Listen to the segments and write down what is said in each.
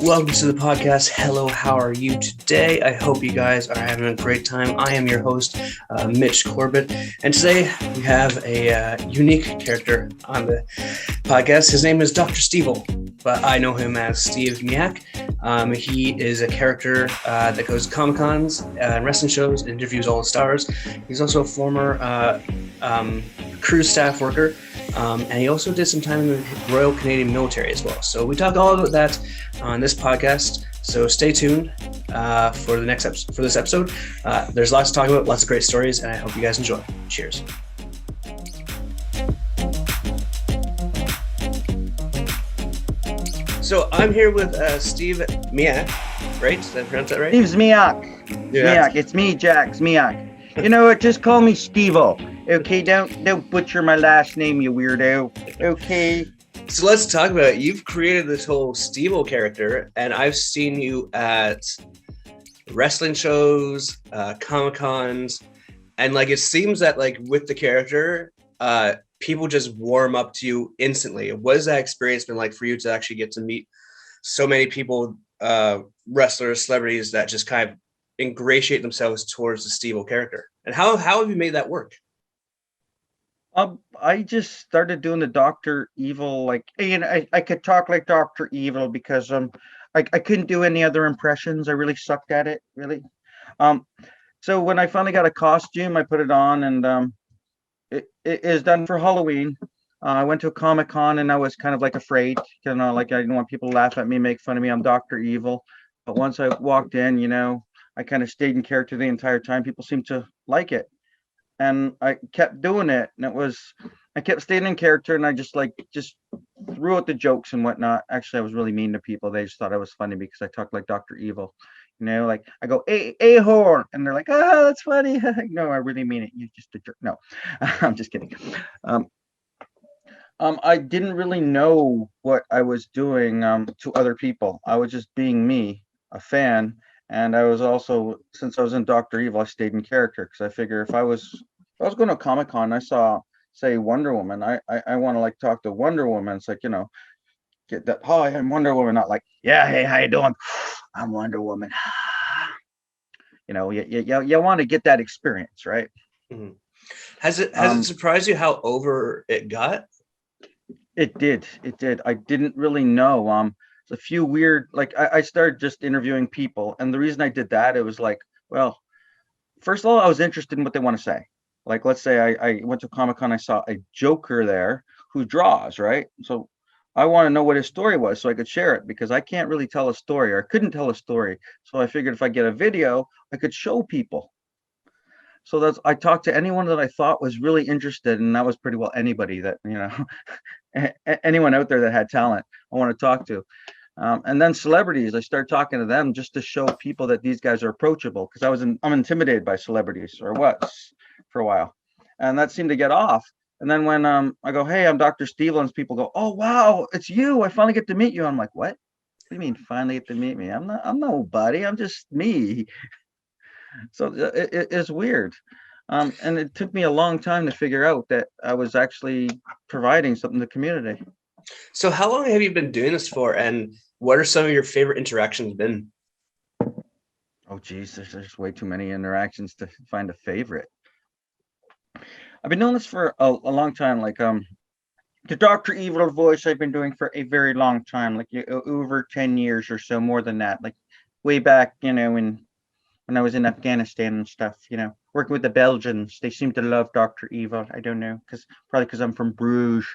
Welcome to the podcast. Hello, how are you today? I hope you guys are having a great time. I am your host, Mitch Corbett, and today we have a unique character on the podcast. His name is Dr.Stevil, but I know him as Steve Zmijak. He is a character that goes to Comic-Cons and wrestling shows, interviews all the stars. He's also a former cruise staff worker. And he also did some time in the Royal Canadian Military as well. So we talk all about that on this podcast. So stay tuned for the next episode. For this episode, there's lots to talk about, lots of great stories, and I hope you guys enjoy. Cheers. So I'm here with Steve Zmijak, right? Did I pronounce that right? Steve Zmijak. Yeah. Zmijak. It's me, Jack Zmijak. You know what? Just call me Steve-O. Okay, don't butcher my last name, you weirdo. Okay. So let's talk about it. You've created this whole Steve character, and I've seen you at wrestling shows, Comic-Cons, and like it seems that like with the character, people just warm up to you instantly. What has that experience been like for you to actually get to meet so many people, wrestlers, celebrities that just kind of ingratiate themselves towards the Steve character? And how have you made that work? I just started doing the Dr.Evil, like, and I could talk like Dr.Evil because I couldn't do any other impressions. I really sucked at it, really. So when I finally got a costume, I put it on, and it is done for Halloween. I went to a Comic-Con and I was kind of like afraid, like I didn't want people to laugh at me, make fun of me. I'm Dr.Evil. But once I walked in, I kind of stayed in character the entire time. People seemed to like it. And I kept doing it, and I kept staying in character, and I just threw out the jokes and whatnot. Actually, I was really mean to people. They just thought I was funny because I talked like Dr. Evil. Like I go, a-hole, and they're like, oh, that's funny. No, I really mean it. You're just a jerk. No, I'm just kidding. I didn't really know what I was doing to other people. I was just being me, a fan. And I was also, since I was in Dr. Evil, I stayed in character because I figure if I was going to Comic-Con, I saw, say, Wonder Woman, I want to like talk to Wonder Woman. It's like, get that, hi, I'm Wonder Woman, not like, yeah, hey, how you doing? I'm Wonder Woman. You want to get that experience, right? Mm-hmm. Has it surprised you how over it got? It did. I didn't really know. A few weird, like I started just interviewing people, and the reason I did that, it was like, well, first of all, I was interested in what they want to say. Like, let's say I went to Comic-Con, I saw a Joker there who draws, right? So I want to know what his story was so I could share it, because I can't really tell a story, or I couldn't tell a story. So I figured if I get a video, I could show people. So I talked to anyone that I thought was really interested, and that was pretty well anybody that, anyone out there that had talent I want to talk to. And then celebrities, I started talking to them just to show people that these guys are approachable, because I'm intimidated by celebrities, or was for a while, and that seemed to get off. And then when I go, hey, I'm Dr.Stevil, and people go, oh wow, it's you! I finally get to meet you. I'm like, what? What do you mean finally get to meet me? I'm nobody. I'm just me. So it's weird. And it took me a long time to figure out that I was actually providing something to the community. So how long have you been doing this for, and what are some of your favorite interactions been? Oh geez, there's way too many interactions to find a favorite. I've been doing this for a long time. Like the Dr. Evil voice I've been doing for a very long time, like over 10 years or so, more than that. Like way back, when I was in Afghanistan and stuff, working with the Belgians. They seem to love Dr. Evil. I don't know, probably because I'm from Bruges.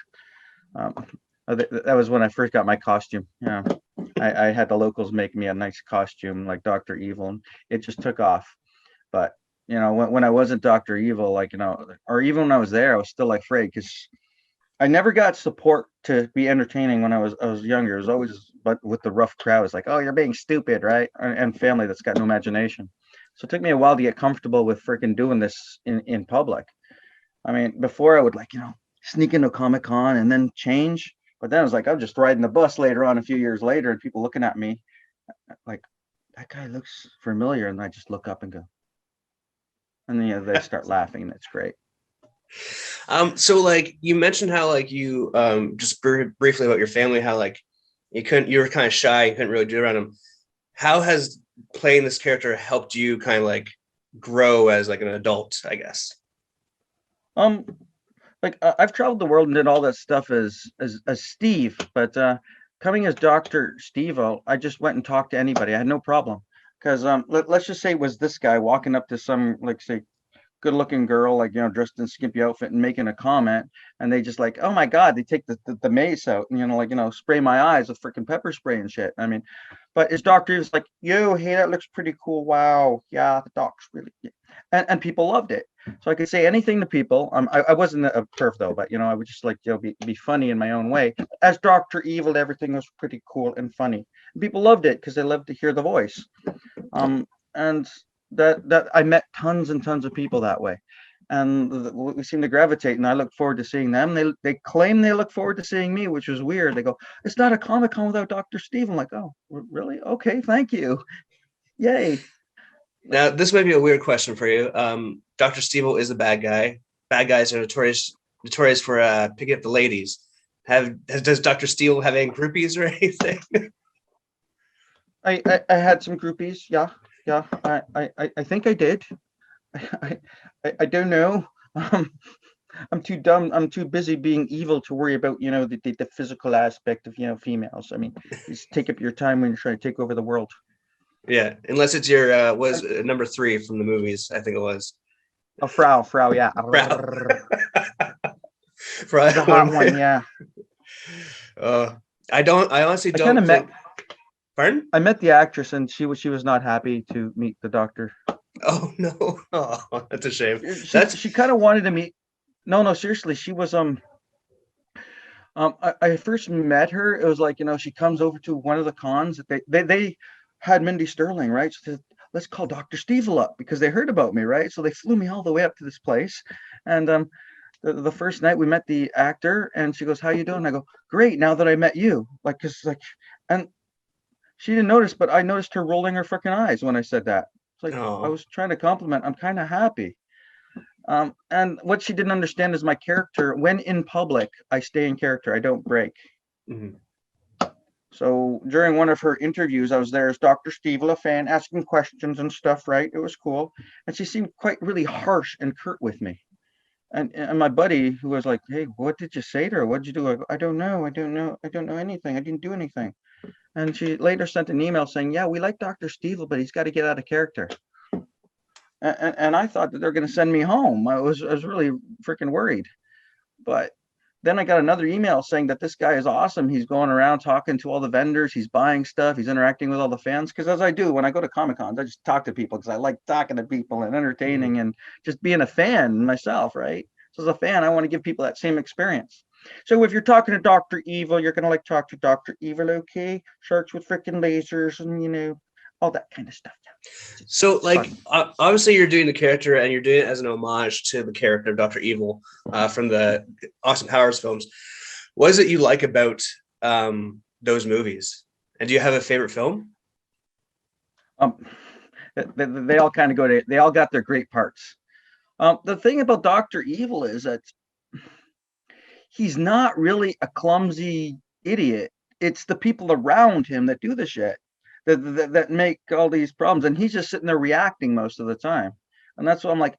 That was when I first got my costume. I had the locals make me a nice costume like Dr. Evil, and it just took off. But when I wasn't Dr. Evil, like or even when I was there, I was still like afraid, because I never got support to be entertaining when I was younger. It was always, but with the rough crowd, it's like, oh, you're being stupid, right? And family that's got no imagination. So it took me a while to get comfortable with freaking doing this in public. I mean, before I would sneak into Comic-Con and then change. But then I was like, I'm just riding the bus later on a few years later, and people looking at me like, that guy looks familiar. And I just look up and go, and then they start laughing, and it's great. So like you mentioned how like you just briefly about your family, how like You were kind of shy, you couldn't really do around him. How has playing this character helped you kind of like grow as like an adult, I guess? Um, I've traveled the world and did all that stuff as Steve, but coming as Dr.Stevil, I just went and talked to anybody. I had no problem because let's just say it was this guy walking up to some like say good looking girl, like, dressed in skimpy outfit and making a comment. And they just like, oh my God, they take the mace out and, like, spray my eyes with freaking pepper spray and shit. I mean, but his doctor was like, yo, hey, that looks pretty cool. Wow. Yeah, the doc's really, yeah. And people loved it. So I could say anything to people. I wasn't a perf though, but, I would just like, be funny in my own way. As Dr. Evil, everything was pretty cool and funny. And people loved it because they loved to hear the voice. And that I met tons and tons of people that way, and we seem to gravitate. And I look forward to seeing them. They claim they look forward to seeing me, which was weird. They go, "It's not a Comic-Con without Dr. Steve." I'm like, "Oh, really? Okay, thank you, yay." Now, this might be a weird question for you. Dr. Stevil is a bad guy. Bad guys are notorious for picking up the ladies. Does Dr. Stevil have any groupies or anything? I had some groupies. Yeah. I think I did. I don't know. I'm too dumb. I'm too busy being evil to worry about, the physical aspect of, females. I mean, just take up your time when you're trying to take over the world. Yeah, unless it's your was number 3 from the movies, I think it was. Oh, Frau, yeah. Frau. She's a hot one, yeah. I honestly don't kind of think. Pardon? I met the actress and she was not happy to meet the doctor. Oh no. Oh, that's a shame. She kind of wanted to meet. No, seriously. She was I first met her. It was like, she comes over to one of the cons that they had Mindy Sterling, right? So they said, let's call Dr.Stevil up because they heard about me, right? So they flew me all the way up to this place. And the first night we met the actor and she goes, how you doing? I go, great, now that I met you. And she didn't notice, but I noticed her rolling her freaking eyes when I said that. It's like, I was trying to compliment. I'm kind of happy. And what she didn't understand is my character. When in public, I stay in character. I don't break. Mm-hmm. So during one of her interviews, I was there as Dr.Stevil, a fan, asking questions and stuff, right? It was cool. And she seemed quite really harsh and curt with me. And my buddy, who was like, hey, what did you say to her? What did you do? I go, I don't know anything. I didn't do anything. And she later sent an email saying, yeah, we like Dr.Stevil, but he's got to get out of character. And I thought that they're going to send me home. I was really freaking worried. But then I got another email saying that this guy is awesome. He's going around talking to all the vendors. He's buying stuff. He's interacting with all the fans. Because as I do when I go to Comic-Cons, I just talk to people because I like talking to people and entertaining and just being a fan myself, right? So as a fan, I want to give people that same experience. So if you're talking to Dr. Evil, you're going to talk to Dr. Evil, okay? Sharks with freaking lasers and, all that kind of stuff. So, obviously, you're doing the character and you're doing it as an homage to the character of Dr. Evil from the Austin Powers films. What is it you like about those movies? And do you have a favorite film? They all kind of they all got their great parts. The thing about Dr. Evil is that he's not really a clumsy idiot. It's the people around him that do the shit. That make all these problems, and he's just sitting there reacting most of the time. And that's what I'm like,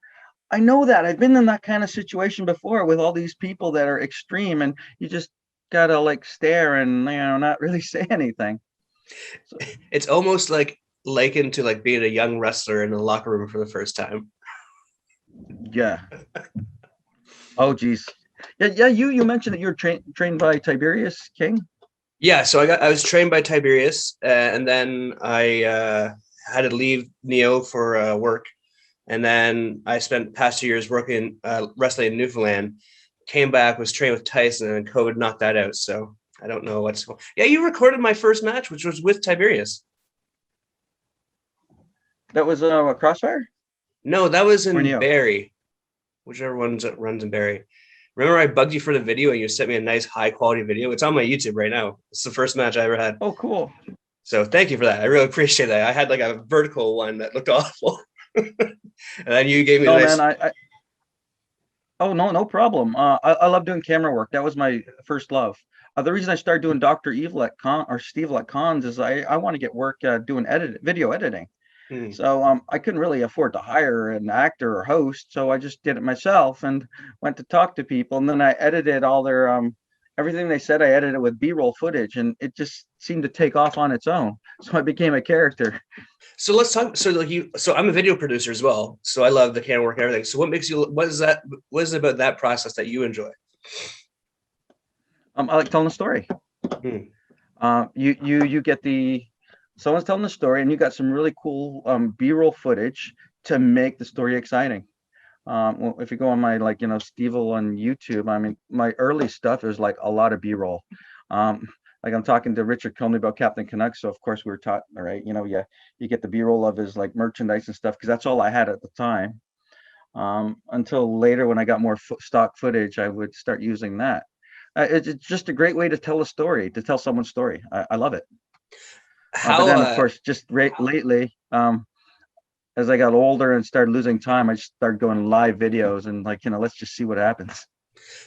I know that I've been in that kind of situation before with all these people that are extreme, and you just gotta stare and not really say anything. So. It's almost likened to being a young wrestler in the locker room for the first time. Yeah. Oh geez. Yeah. You mentioned that you're trained by Tiberius King. Yeah, so I was trained by Tiberius, and then I had to leave Neo for work, and then I spent the past 2 years working wrestling in Newfoundland. Came back, was trained with Tyson, and COVID knocked that out. So I don't know what's. Yeah, you recorded my first match, which was with Tiberius. That was a Crossfire? No, that was in Barrie, whichever one runs in Barrie. Remember I bugged you for the video and you sent me a nice high quality video? It's on my YouTube right now. It's the first match I ever had. Oh, cool. So thank you for that. I really appreciate that. I had a vertical one that looked awful. And then you gave me a nice... Man, Oh, no problem. I love doing camera work. That was my first love. The reason I started doing Dr.Evil at Stevil at cons is I want to get work doing video editing. So I couldn't really afford to hire an actor or host, so I just did it myself and went to talk to people, and then I edited all their everything they said. I edited with B-roll footage, and it just seemed to take off on its own. So I became a character. So let's talk. So like so I'm a video producer as well. So I love the camera work and everything. So what makes you? What is that? What is it about that process that you enjoy? I like telling a story. You get someone's telling the story, and you got some really cool B-roll footage to make the story exciting. Well, if you go on my Stevil on YouTube, I mean, my early stuff is like a lot of B-roll. Like I'm talking to Richard Comey about Captain Canuck, so of course we were taught, all right, you get the B-roll of his like merchandise and stuff, because that's all I had at the time. Until later, when I got more stock footage, I would start using that. It's just a great way to tell a story, to tell someone's story. I love it. But then, of course, just lately, as I got older and started losing time, I just started going live videos and let's just see what happens.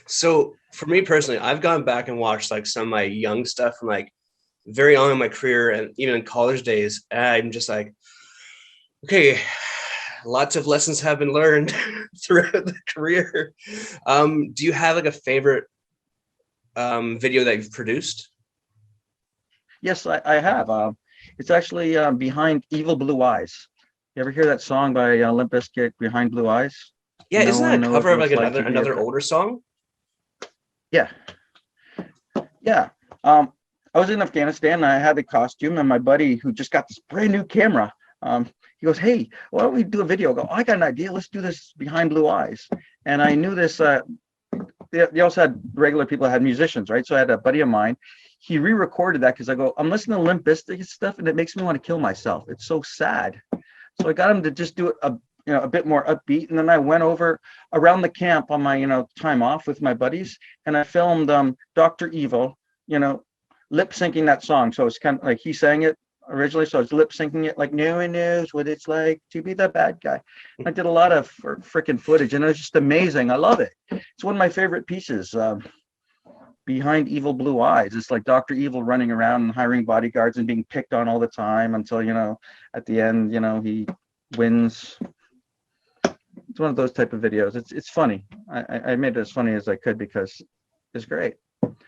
So for me personally, I've gone back and watched like some of my young stuff from like very on in my career and even in college days. And I'm just like, okay, lots of lessons have been learned throughout the career. Do you have like a favorite video that you've produced? Yes, I have. It's actually Behind Evil Blue Eyes. You ever hear that song by Limp Bizkit, Behind Blue Eyes? Yeah, isn't that a cover of like another older song? Yeah. I was in Afghanistan and I had the costume, and my buddy who just got this brand new camera, he goes, "Hey, why don't we do a video?" I go, "I got an idea. Let's do this Behind Blue Eyes." And I knew this. They also had regular people that had musicians, right? So I had a buddy of mine. He re-recorded that because I go, I'm listening to Limp Bizkit stuff and it makes me want to kill myself. It's so sad. So I got him to just do it a bit more upbeat. And then I went over around the camp on my time off with my buddies, and I filmed Dr.Evil, lip syncing that song. So it's kind of like he sang it originally, so I was lip syncing it like no one knows what it's like to be the bad guy. I did a lot of freaking footage, and it was just amazing. I love it. It's one of my favorite pieces. Behind Evil Blue Eyes, it's like Dr. Evil running around and hiring bodyguards and being picked on all the time until at the end he wins. It's one of those type of videos. It's funny. I made it as funny as I could because it's great.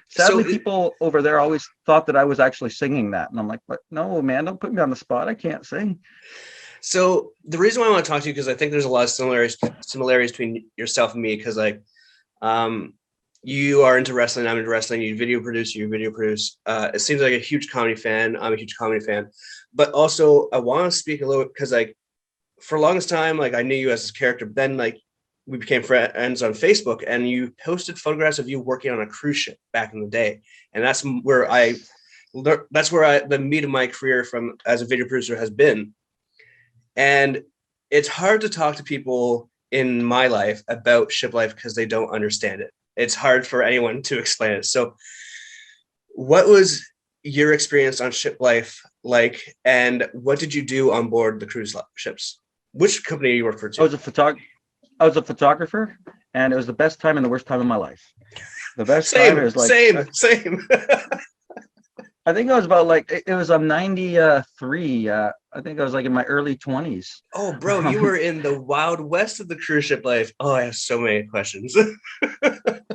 Sadly, people over there always thought that I was actually singing that, and I'm like, "But no, man, don't put me on the spot. I can't sing." So the reason why I want to talk to you, because I think there's a lot of similarities between yourself and me, because you are into wrestling, I'm into wrestling, you video produce. It seems like a huge comedy fan. I'm a huge comedy fan. But also I want to speak a little bit because for the longest time, I knew you as this character, but then we became friends on Facebook, and you posted photographs of you working on a cruise ship back in the day. And that's where the meat of my career from as a video producer has been. And it's hard to talk to people in my life about ship life because they don't understand it. It's hard for anyone to explain it. So what was your experience on ship life like, and what did you do on board the cruise ships? Which company you worked for too? I was a photographer, and it was the best time and the worst time of my life. The best time is same. I think I was about it was 93. I think I was in my early 20s. Oh, bro, you were in the wild west of the cruise ship life. Oh, I have so many questions.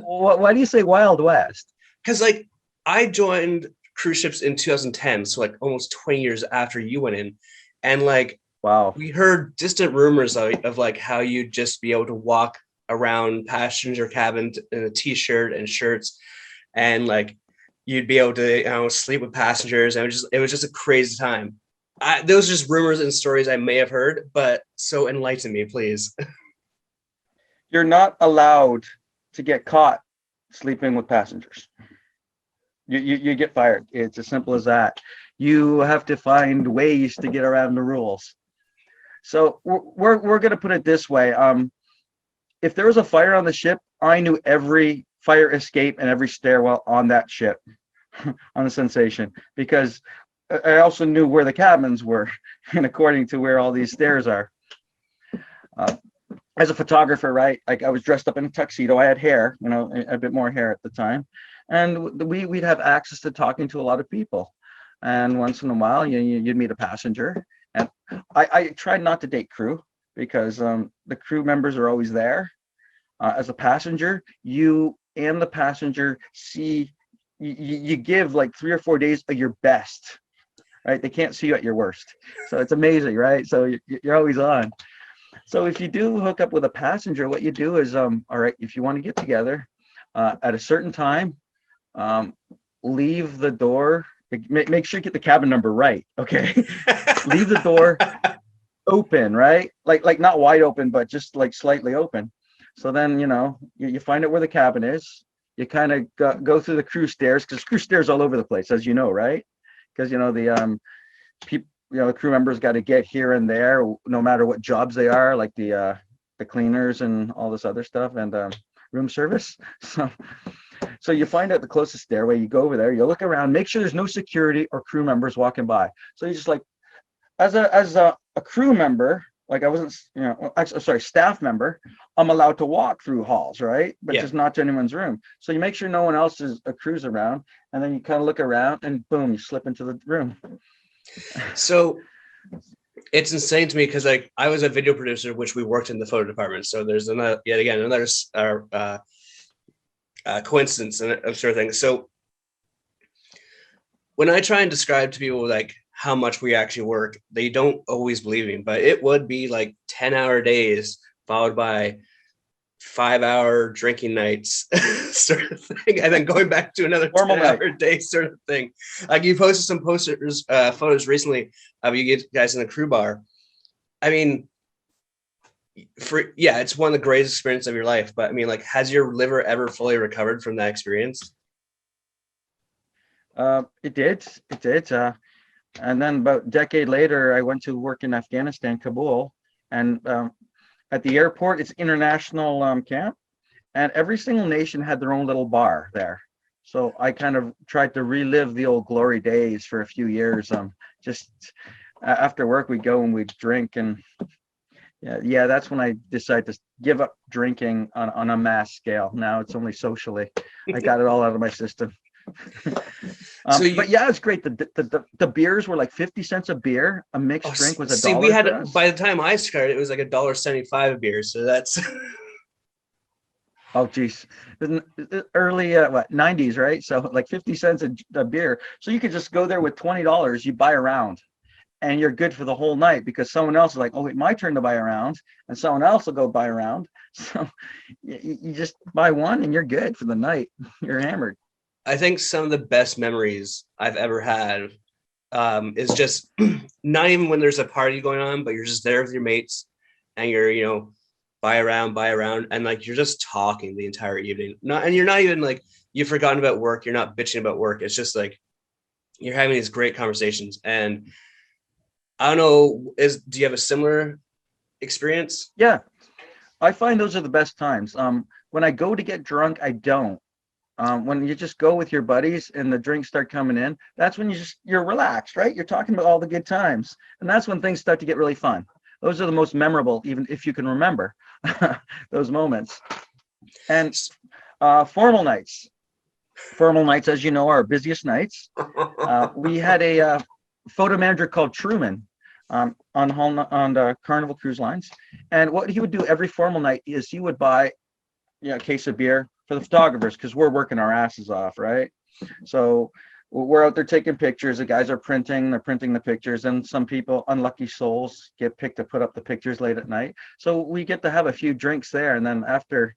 Why do you say Wild West? Because I joined cruise ships in 2010, so almost 20 years after you went in, and wow, we heard distant rumors of how you'd just be able to walk around passenger cabin in a t-shirt and shirts, and you'd be able to sleep with passengers, and it was just a crazy time. Those are just rumors and stories I may have heard, but so enlighten me, please. You're not allowed to get caught sleeping with passengers. You get fired. It's as simple as that. You have to find ways to get around the rules. So we're going to put it this way. If there was a fire on the ship, I knew every fire escape and every stairwell on that ship on the Sensation, because I also knew where the cabins were and according to where all these stairs are. As a photographer, right, I was dressed up in a tuxedo. I had hair, a bit more hair at the time. and we'd have access to talking to a lot of people. And once in a while, you'd meet a passenger. And I tried not to date crew because the crew members are always there. As a passenger, you and the passenger see you give like 3 or 4 days of your best, right? They can't see you at your worst. So it's amazing, right? So you're always on. So if you do hook up with a passenger, what you do is, all right, if you want to get together at a certain time, leave the door. Make sure you get the cabin number right. Okay, leave the door open, right? Like not wide open, but just like slightly open. So then you find out where the cabin is. You kind of go through the crew stairs, because crew stairs all over the place, as you know, right? Because the people, the crew members got to get here and there, no matter what jobs they are, like the cleaners and all this other stuff, and room service. So you find out the closest stairway, you go over there, you look around, make sure there's no security or crew members walking by. So you just like, as a crew member, like I wasn't, sorry, staff member, I'm allowed to walk through halls, right? But just not to anyone's room. So you make sure no one else is a crew's around, and then you kind of look around, and boom, you slip into the room. So it's insane to me because like I was a video producer, which we worked in the photo department. So there's another coincidence and sort of thing. So when I try and describe to people like how much we actually work, they don't always believe me, but it would be like 10-hour days followed by 5-hour drinking nights sort of thing, and then going back to another 10-hour day sort of thing. Like you posted some photos recently of you guys in the crew bar. I mean, it's one of the greatest experiences of your life, but I mean, like, has your liver ever fully recovered from that experience? It did. And then about a decade later, I went to work in Afghanistan, Kabul, and at the airport, it's international camp, and every single nation had their own little bar there. So I kind of tried to relive the old glory days for a few years. Just after work, we'd go and we'd drink, and that's when I decided to give up drinking on a mass scale. Now it's only socially. I got it all out of my system. But yeah, it's great. The beers were like 50 cents a beer. A mixed drink was $1. We had by the time I started, it was like $1.75 a beer. So that's oh geez, early 90s, right? So like 50 cents a beer. So you could just go there with $20. You buy a round, and you're good for the whole night, because someone else is like, oh wait, my turn to buy a round, and someone else will go buy a round. So you just buy one, and you're good for the night. You're hammered. I think some of the best memories I've ever had is just not even when there's a party going on, but you're just there with your mates and you're, buy around, and like you're just talking the entire evening. And you're not even like you've forgotten about work. You're not bitching about work. It's just like you're having these great conversations. And I don't know, do you have a similar experience? Yeah, I find those are the best times. When I go to get drunk, I don't. When you just go with your buddies and the drinks start coming in, that's when you're relaxed, right? You're talking about all the good times, and that's when things start to get really fun. Those are the most memorable, even if you can remember those moments. And formal nights, as you know, are our busiest nights. We had a photo manager called Truman on the Carnival Cruise Lines, and what he would do every formal night is he would buy a case of beer for the photographers, because we're working our asses off, right? So we're out there taking pictures. The guys are printing, they're printing the pictures, and some people, unlucky souls, get picked to put up the pictures late at night. So we get to have a few drinks there, and then after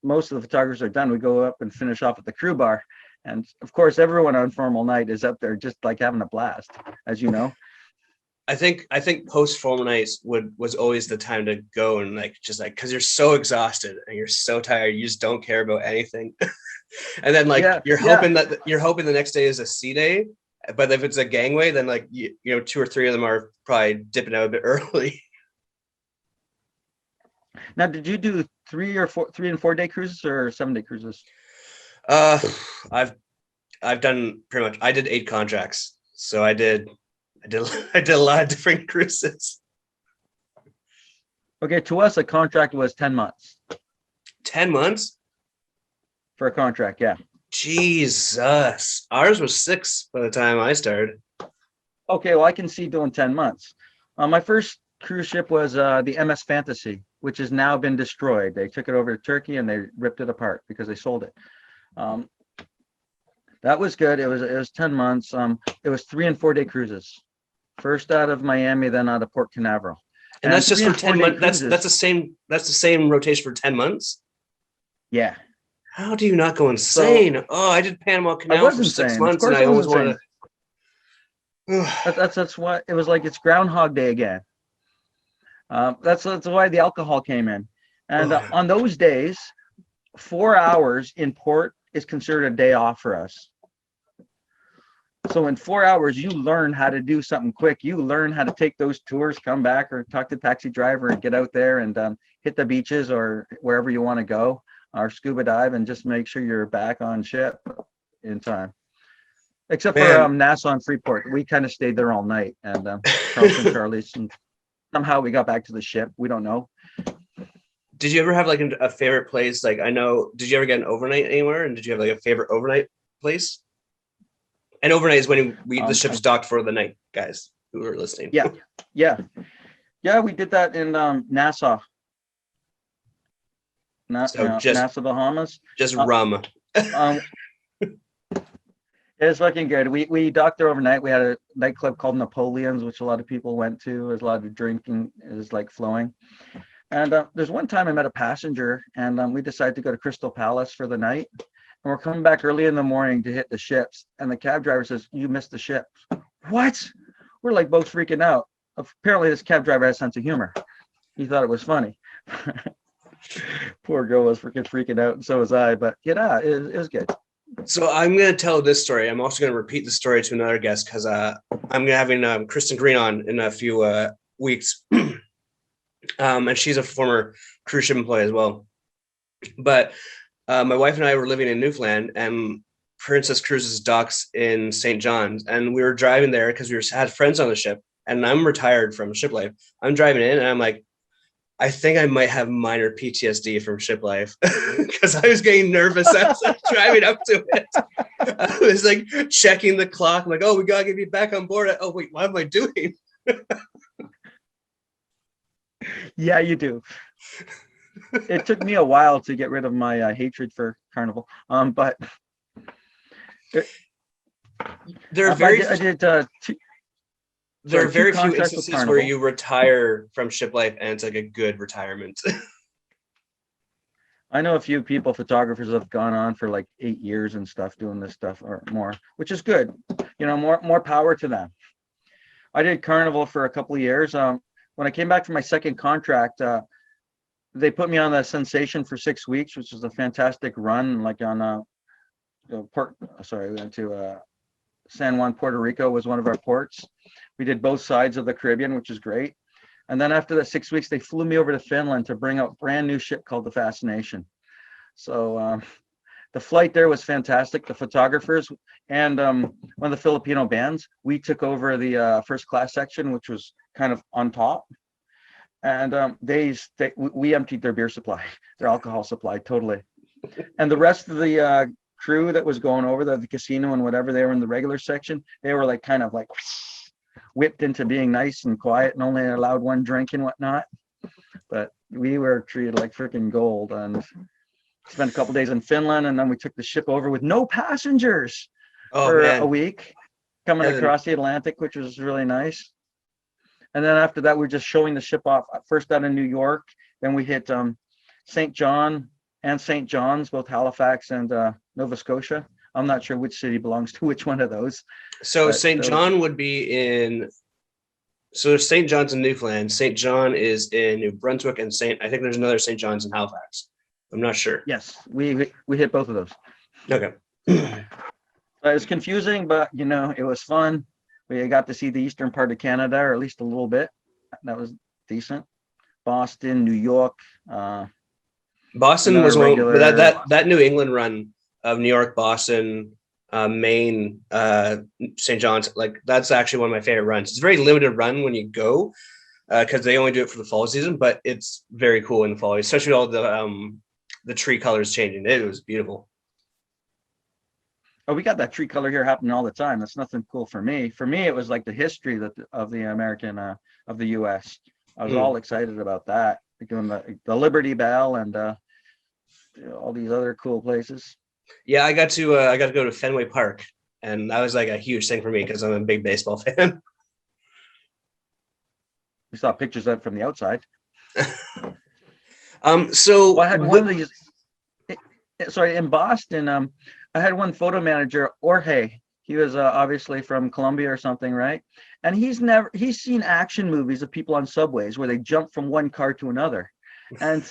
most of the photographers are done, we go up and finish off at the crew bar. And of course, everyone on formal night is up there just like having a blast, as you know. I think post formal nights was always the time to go, and because you're so exhausted and you're so tired, you just don't care about anything. And then you're hoping the next day is a sea day, but if it's a gangway, then 2 or 3 of them are probably dipping out a bit early. Now, did you do 3 and 4 day cruises or 7-day cruises? I've done pretty much. I did 8 contracts, so I did a lot of different cruises. Okay, to us, a contract was 10 months. 10 months? For a contract, yeah. Jesus. Ours was 6 by the time I started. Okay, well, I can see doing 10 months. My first cruise ship was the MS Fantasy, which has now been destroyed. They took it over to Turkey and they ripped it apart because they sold it. That was good. It was 10 months. It was 3 and 4 day cruises. First out of Miami, then out of Port Canaveral. And that's just 3 for and 4 10 day months. cruises. That's the same rotation for 10 months. Yeah. How do you not go insane? So, I did Panama I Canal was for 6 insane. Of months and course I I was always insane. wanted to. That's what it was like. It's Groundhog Day again. That's why the alcohol came in. And on those days, 4 hours in port is considered a day off for us. So in 4 hours, you learn how to do something quick. You learn how to take those tours, come back, or talk to the taxi driver and get out there and hit the beaches or wherever you want to go, or scuba dive, and just make sure you're back on ship in time. Except for Nassau and Freeport, we kind of stayed there all night, and Charleston, Charleston. Somehow we got back to the ship. We don't know. Did you ever have like a favorite place? Like, I know, did you ever get an overnight anywhere? And did you have like a favorite overnight place? And overnight is when the ship's docked for the night, guys who are listening. Yeah. We did that in Nassau. Nassau, Bahamas. Just rum. It was fucking good. We docked there overnight. We had a nightclub called Napoleon's, which a lot of people went to. There's a lot of drinking is like flowing. And there's one time I met a passenger, and we decided to go to Crystal Palace for the night. And we're coming back early in the morning to hit the ships. And the cab driver says, "You missed the ships." What? We're like both freaking out. Apparently, this cab driver has a sense of humor. He thought it was funny. Poor girl was freaking out, and so was I. But yeah, it was good. So I'm going to tell this story. I'm also going to repeat the story to another guest because I'm going to having Kristen Green on in a few weeks. And she's a former cruise ship employee as well. But my wife and I were living in Newfoundland, and Princess Cruises docks in St. John's. And we were driving there because we had friends on the ship. And I'm retired from ship life. I'm driving in and I'm like, I think I might have minor PTSD from ship life because I was getting nervous as I was driving up to it. I was like checking the clock. I'm like, oh, we got to get you back on board. Oh, wait, what am I doing? Yeah, you do. It took me a while to get rid of my hatred for Carnival. But there are very few instances where you retire from ship life and it's like a good retirement. I know a few people, photographers, have gone on for like 8 years and stuff doing this stuff or more, which is good. More power to them. I did Carnival for a couple of years. When I came back from my second contract, they put me on the Sensation for 6 weeks, which was a fantastic run. Like on we went to San Juan, Puerto Rico was one of our ports. We did both sides of the Caribbean, which is great. And then after that 6 weeks, they flew me over to Finland to bring out a brand new ship called the Fascination. So the flight there was fantastic. The photographers and one of the Filipino bands, we took over the first class section, which was kind of on top. And we emptied their beer supply, their alcohol supply, totally. And the rest of the crew that was going over the casino and whatever, they were in the regular section. They were like kind of like whipped into being nice and quiet and only allowed one drink and whatnot. But we were treated like freaking gold and spent a couple days in Finland. And then we took the ship over with no passengers for a week, coming across the Atlantic, which was really nice. And then after that, we were just showing the ship off, first out of New York. Then we hit St. John and St. John's, both Halifax and Nova Scotia. I'm not sure which city belongs to which one of those. So St. John would be so there's St. John's in Newfoundland. St. John is in New Brunswick, and I think there's another St. John's in Halifax. I'm not sure. Yes, we hit both of those. Okay. It was confusing, but it was fun. We got to see the eastern part of Canada, or at least a little bit. That was decent. Boston, New York. Boston was regular. That New England run of New York, Boston, Maine, St. John's. Like that's actually one of my favorite runs. It's a very limited run when you go because they only do it for the fall season, but it's very cool in the fall, especially all the tree colors changing. It was beautiful. Oh, we got that tree color here happening all the time. That's nothing cool for me. For me, it was like the history of the American of the U.S. I was all excited about that, doing the Liberty Bell and all these other cool places. Yeah, I got to go to Fenway Park, and that was like a huge thing for me because I'm a big baseball fan. We saw pictures of it from the outside. So well, I had one of these. Sorry, in Boston, I had one photo manager, Jorge. He was obviously from Colombia or something, right? And he's seen action movies of people on subways where they jump from one car to another. And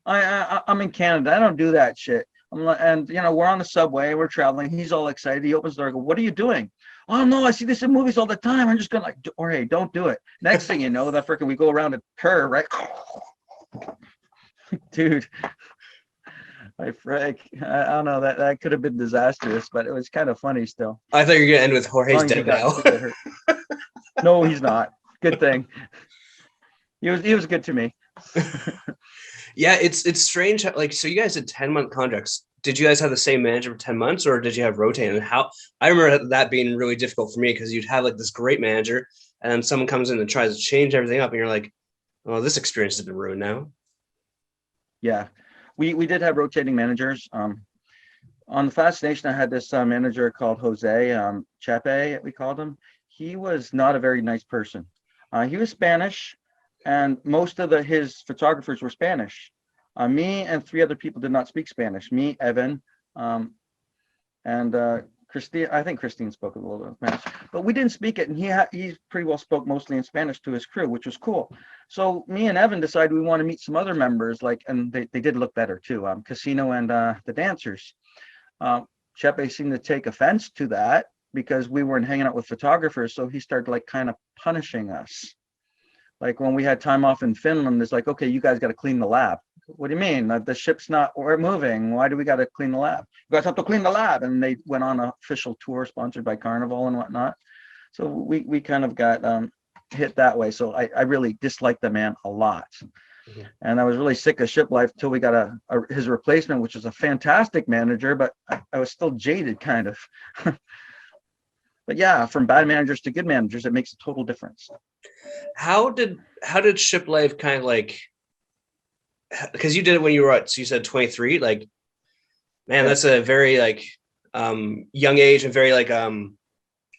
I'm in Canada. I don't do that shit. And we're on the subway, we're traveling. He's all excited. He opens the door. I go, "What are you doing?" "Oh no, I see this in movies all the time. I'm just gonna like, Jorge, don't do it." Next thing you know, that freaking we go around a curve, right? Dude. I don't know, that could have been disastrous, but it was kind of funny still. I thought you were gonna end with Jorge's dead now. No, he's not. Good thing. He was good to me. Yeah, it's strange. Like, so you guys did 10-month contracts. Did you guys have the same manager for 10 months, or did you have rotating? And how? I remember that being really difficult for me because you'd have like this great manager, and then someone comes in and tries to change everything up, and you're like, "Oh, this experience has been ruined now." Yeah. We did have rotating managers. On the Fascination, I had this manager called Jose Chepe, we called him. He was not a very nice person. He was Spanish, and most of his photographers were Spanish. Me and 3 other people did not speak Spanish. Me, Evan, and Christine. I think Christine spoke a little bit of Spanish, but we didn't speak it. And he pretty well spoke mostly in Spanish to his crew, which was cool. So me and Evan decided we want to meet some other members, and they did look better too. Casino and the dancers. Chepe seemed to take offense to that because we weren't hanging out with photographers. So he started like kind of punishing us. Like when we had time off in Finland, it's like, "Okay, you guys got to clean the lab." "What do you mean? The ship's not, we're moving. Why do we got to clean the lab?" "You guys have to clean the lab." And they went on an official tour sponsored by Carnival and whatnot. So we kind of got hit that way. So I really disliked the man a lot. Mm-hmm. And I was really sick of Ship Life until we got his replacement, which was a fantastic manager, but I was still jaded kind of. But yeah, from bad managers to good managers, it makes a total difference. How did Ship Life kind of like, because you did it when you were so you said 23, like, man, that's a very like young age and very like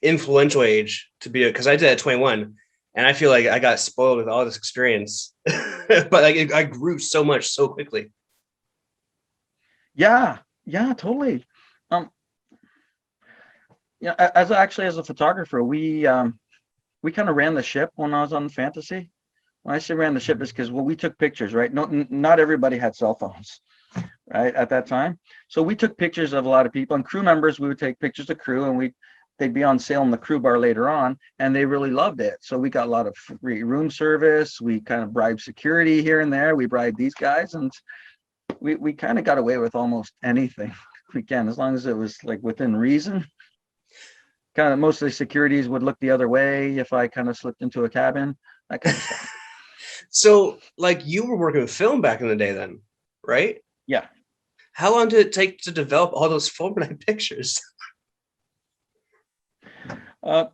influential age to be, because I did it at 21 and I feel like I got spoiled with all this experience. But like I grew so much so quickly. Yeah, totally. As a photographer, we kind of ran the ship when I was on Fantasy. When I say ran the ship, is because we took pictures, right? Not everybody had cell phones, right, at that time. So we took pictures of a lot of people and crew members. We would take pictures of crew, and they'd be on sale in the crew bar later on, and they really loved it. So we got a lot of free room service. We kind of bribed security here and there. We bribed these guys, and we kind of got away with almost anything we can, as long as it was like within reason. Kind of mostly securities would look the other way if I kind of slipped into a cabin, that kind of stuff. So like you were working with film back in the day then, right? Yeah. How long did it take to develop all those fulminant pictures?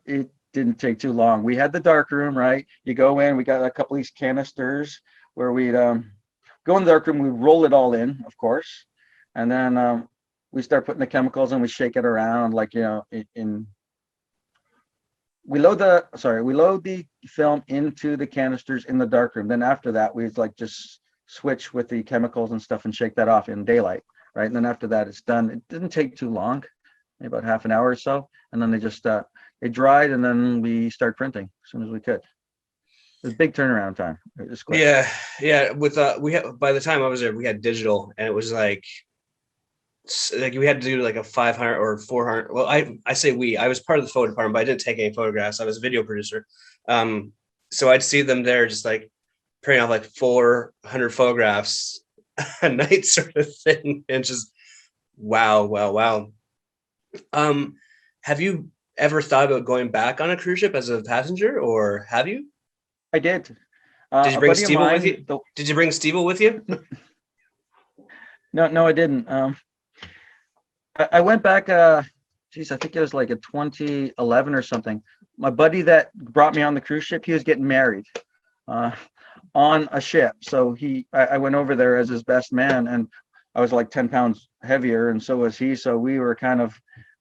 It didn't take too long. We had the dark room, right? You go in, we got a couple of these canisters where we'd go in the dark room, we roll it all in, of course. And then we start putting the chemicals and we shake it around like, we load the film into the canisters in the dark room. Then after that, we like just switch with the chemicals and stuff and shake that off in daylight, right? And then after that, it's done. It didn't take too long, maybe about half an hour or so. And then they just it dried, and then we start printing as soon as we could. It was a big turnaround time. It was quick. Yeah. With by the time I was there, we had digital, and it was like we had to do like a 500 or 400. Well, I say I was part of the photo department, but I didn't take any photographs. I was a video producer. So I'd see them there just like printing off like 400 photographs a night sort of thing. And just, wow. Have you ever thought about going back on a cruise ship as a passenger, or have you? I did. Did you bring Stevil with you? Did you bring Stevil with you? No, I didn't. I went back geez, I think it was like a 2011 or something. My buddy that brought me on the cruise ship, he was getting married on a ship. So I went over there as his best man, and I was like 10 pounds heavier, and so was he. So we were kind of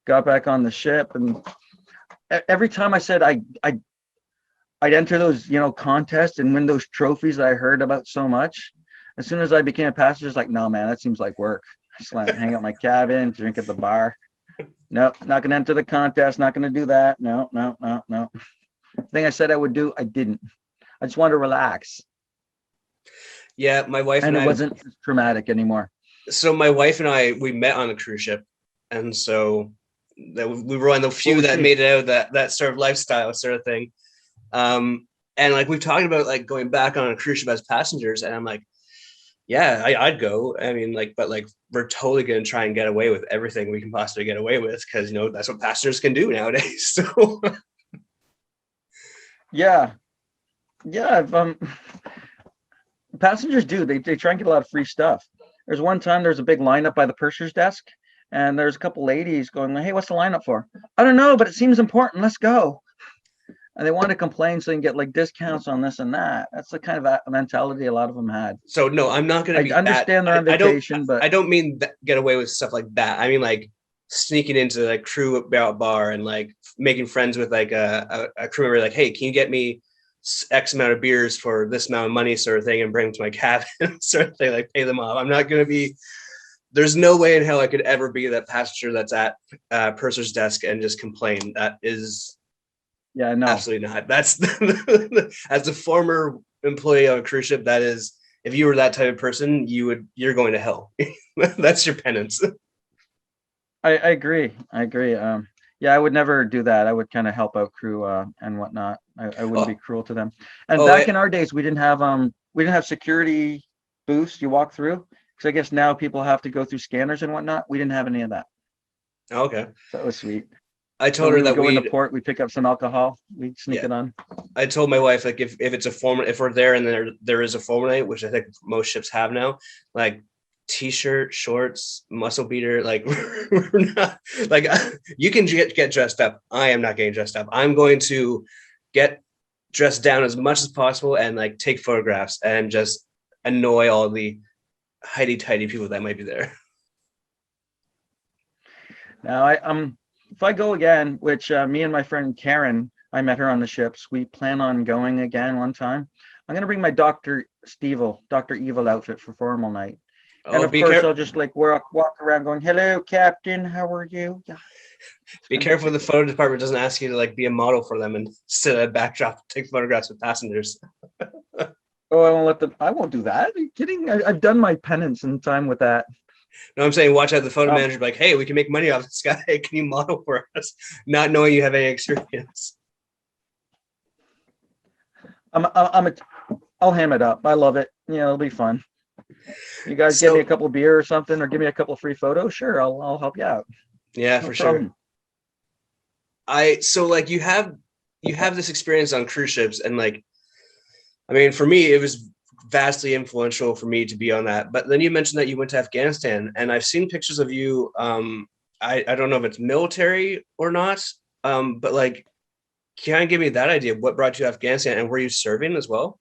got back on the ship, and every time I said I'd enter those, contests and win those trophies that I heard about so much. As soon as I became a passenger, it's like, no, man, that seems like work. I just want to hang out my cabin, drink at the bar. Nope, not going to enter the contest. Not going to do that. No. The thing I said I would do, I didn't. I just wanted to relax. Yeah, my wife and I it wasn't traumatic anymore. So my wife and I, we met on a cruise ship, and so that we were one of the few that made it out of that sort of lifestyle sort of thing. And like we've talked about like going back on a cruise ship as passengers, and I'm like, yeah, I'd go. I mean, like, but like we're totally gonna try and get away with everything we can possibly get away with, because that's what passengers can do nowadays. So yeah. Passengers do. They try and get a lot of free stuff. There's one time there's a big lineup by the purser's desk, and there's a couple ladies going, hey, what's the lineup for? I don't know, but it seems important. Let's go. And they want to complain so they can get like discounts on this and that. That's the kind of mentality a lot of them had. So no, I'm not going to be. I understand they're on vacation, but I don't mean get away with stuff like that. I mean like sneaking into like crew bar and like making friends with like a crew member. Like, hey, can you get me X amount of beers for this amount of money, sort of thing, and bring them to my cabin, sort of thing. Like pay them off. I'm not going to be. There's no way in hell I could ever be that passenger that's at purser's desk and just complain. That is. Yeah, no, absolutely not. That's as a former employee on a cruise ship, that is, if you were that type of person, you're going to hell. That's your penance. I agree. Yeah, I would never do that. I would kind of help out crew and whatnot. I wouldn't be cruel to them. And back in our days, we didn't have security booths you walk through, because I guess now people have to go through scanners and whatnot. We didn't have any of that. Okay, that was sweet. I told her that we go into port, we pick up some alcohol, we sneak it on. I told my wife, like, if it's a formal, if we're there and there is a formal night, which I think most ships have now, like t-shirt, shorts, muscle beater, like we're not like you can get dressed up. I am not getting dressed up. I'm going to get dressed down as much as possible and like take photographs and just annoy all the tidy people that might be there. Now if I go again, which me and my friend Karen, I met her on the ships. We plan on going again one time. I'm going to bring my Dr.Evil outfit for formal night. And of course, I'll just like walk around going, hello, Captain, how are you? Yeah. Be careful the photo department doesn't ask you to like be a model for them and sit at a backdrop, take photographs with passengers. Oh, I won't do that. Are you kidding? I've done my penance in time with that. No, I'm saying watch out the photo manager, be like, hey, we can make money off this guy. Can you model for us? Not knowing you have any experience. I'll ham it up. I love it. Yeah, it'll be fun. You guys give me a couple of beer or something, or give me a couple of free photos. Sure, I'll help you out. Yeah, for sure. So like you have this experience on cruise ships, and like, I mean, for me, it was vastly influential for me to be on that. But then you mentioned that you went to Afghanistan, and I've seen pictures of you. I don't know if it's military or not, but like, can you give me that idea of what brought you to Afghanistan, and were you serving as well?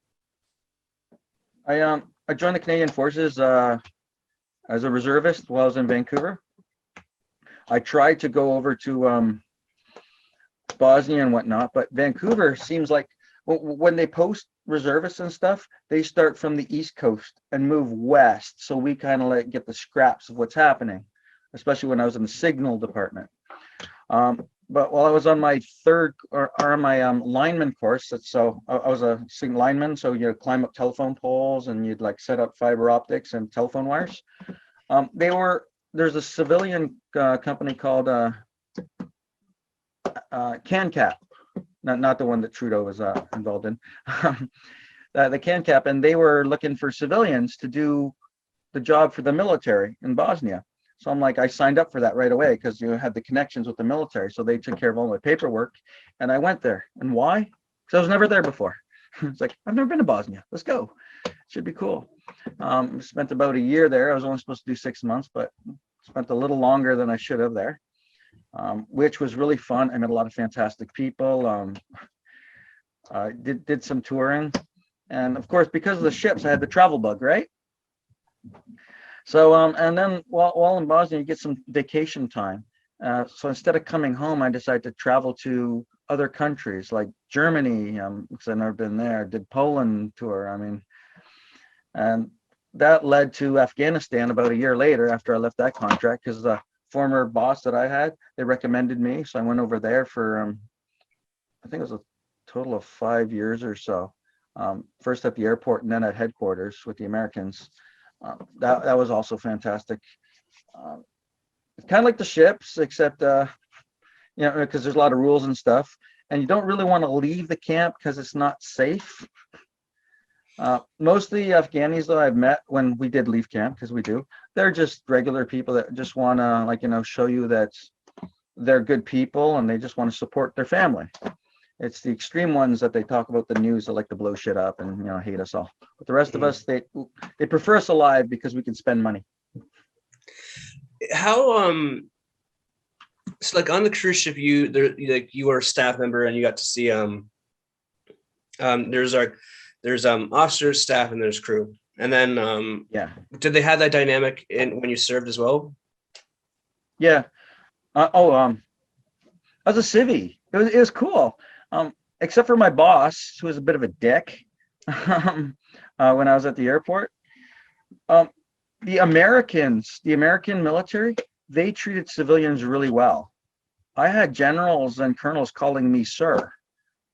I joined the Canadian Forces as a reservist while I was in Vancouver. I tried to go over to Bosnia and whatnot, but Vancouver seems like when they post reservists and stuff, they start from the East Coast and move west. So we kind of like get the scraps of what's happening, especially when I was in the signal department. But while I was on my lineman course, so I was a signal lineman. So you climb up telephone poles and you'd like set up fiber optics and telephone wires. There's a civilian company called CanCap. Not the one that Trudeau was involved in, the CanCap, and they were looking for civilians to do the job for the military in Bosnia. So I'm like, I signed up for that right away because you had the connections with the military. So they took care of all my paperwork, and I went there. And why? Because I was never there before. It's like, I've never been to Bosnia. Let's go. Should be cool. Spent about a year there. I was only supposed to do 6 months, but spent a little longer than I should have there. which was really fun. I met a lot of fantastic people. Did some touring, and of course, because of the ships, I had the travel bug, right? So and then while in Bosnia, you get some vacation time. So instead of coming home, I decided to travel to other countries like Germany, because I've never been there. Did Poland tour. I mean, and that led to Afghanistan about a year later after I left that contract, because the former boss that I had, they recommended me. So I went over there for, I think it was a total of 5 years or so. First at the airport and then at headquarters with the Americans. That was also fantastic. Kind of like the ships, except, because there's a lot of rules and stuff. And you don't really want to leave the camp because it's not safe. Most of the Afghanis that I've met when we did leave camp, because we do, they're just regular people that just want to show you that they're good people and they just want to support their family. It's the extreme ones that they talk about the news that like to blow shit up and hate us all. But the rest of us, they prefer us alive because we can spend money. How so like on the cruise ship, you were a staff member and you got to see there's officers, staff, and there's crew. And then did they have that dynamic when you served as well? Yeah. I was a civvy. It was cool. Except for my boss, who was a bit of a dick when I was at the airport. The American military, they treated civilians really well. I had generals and colonels calling me sir,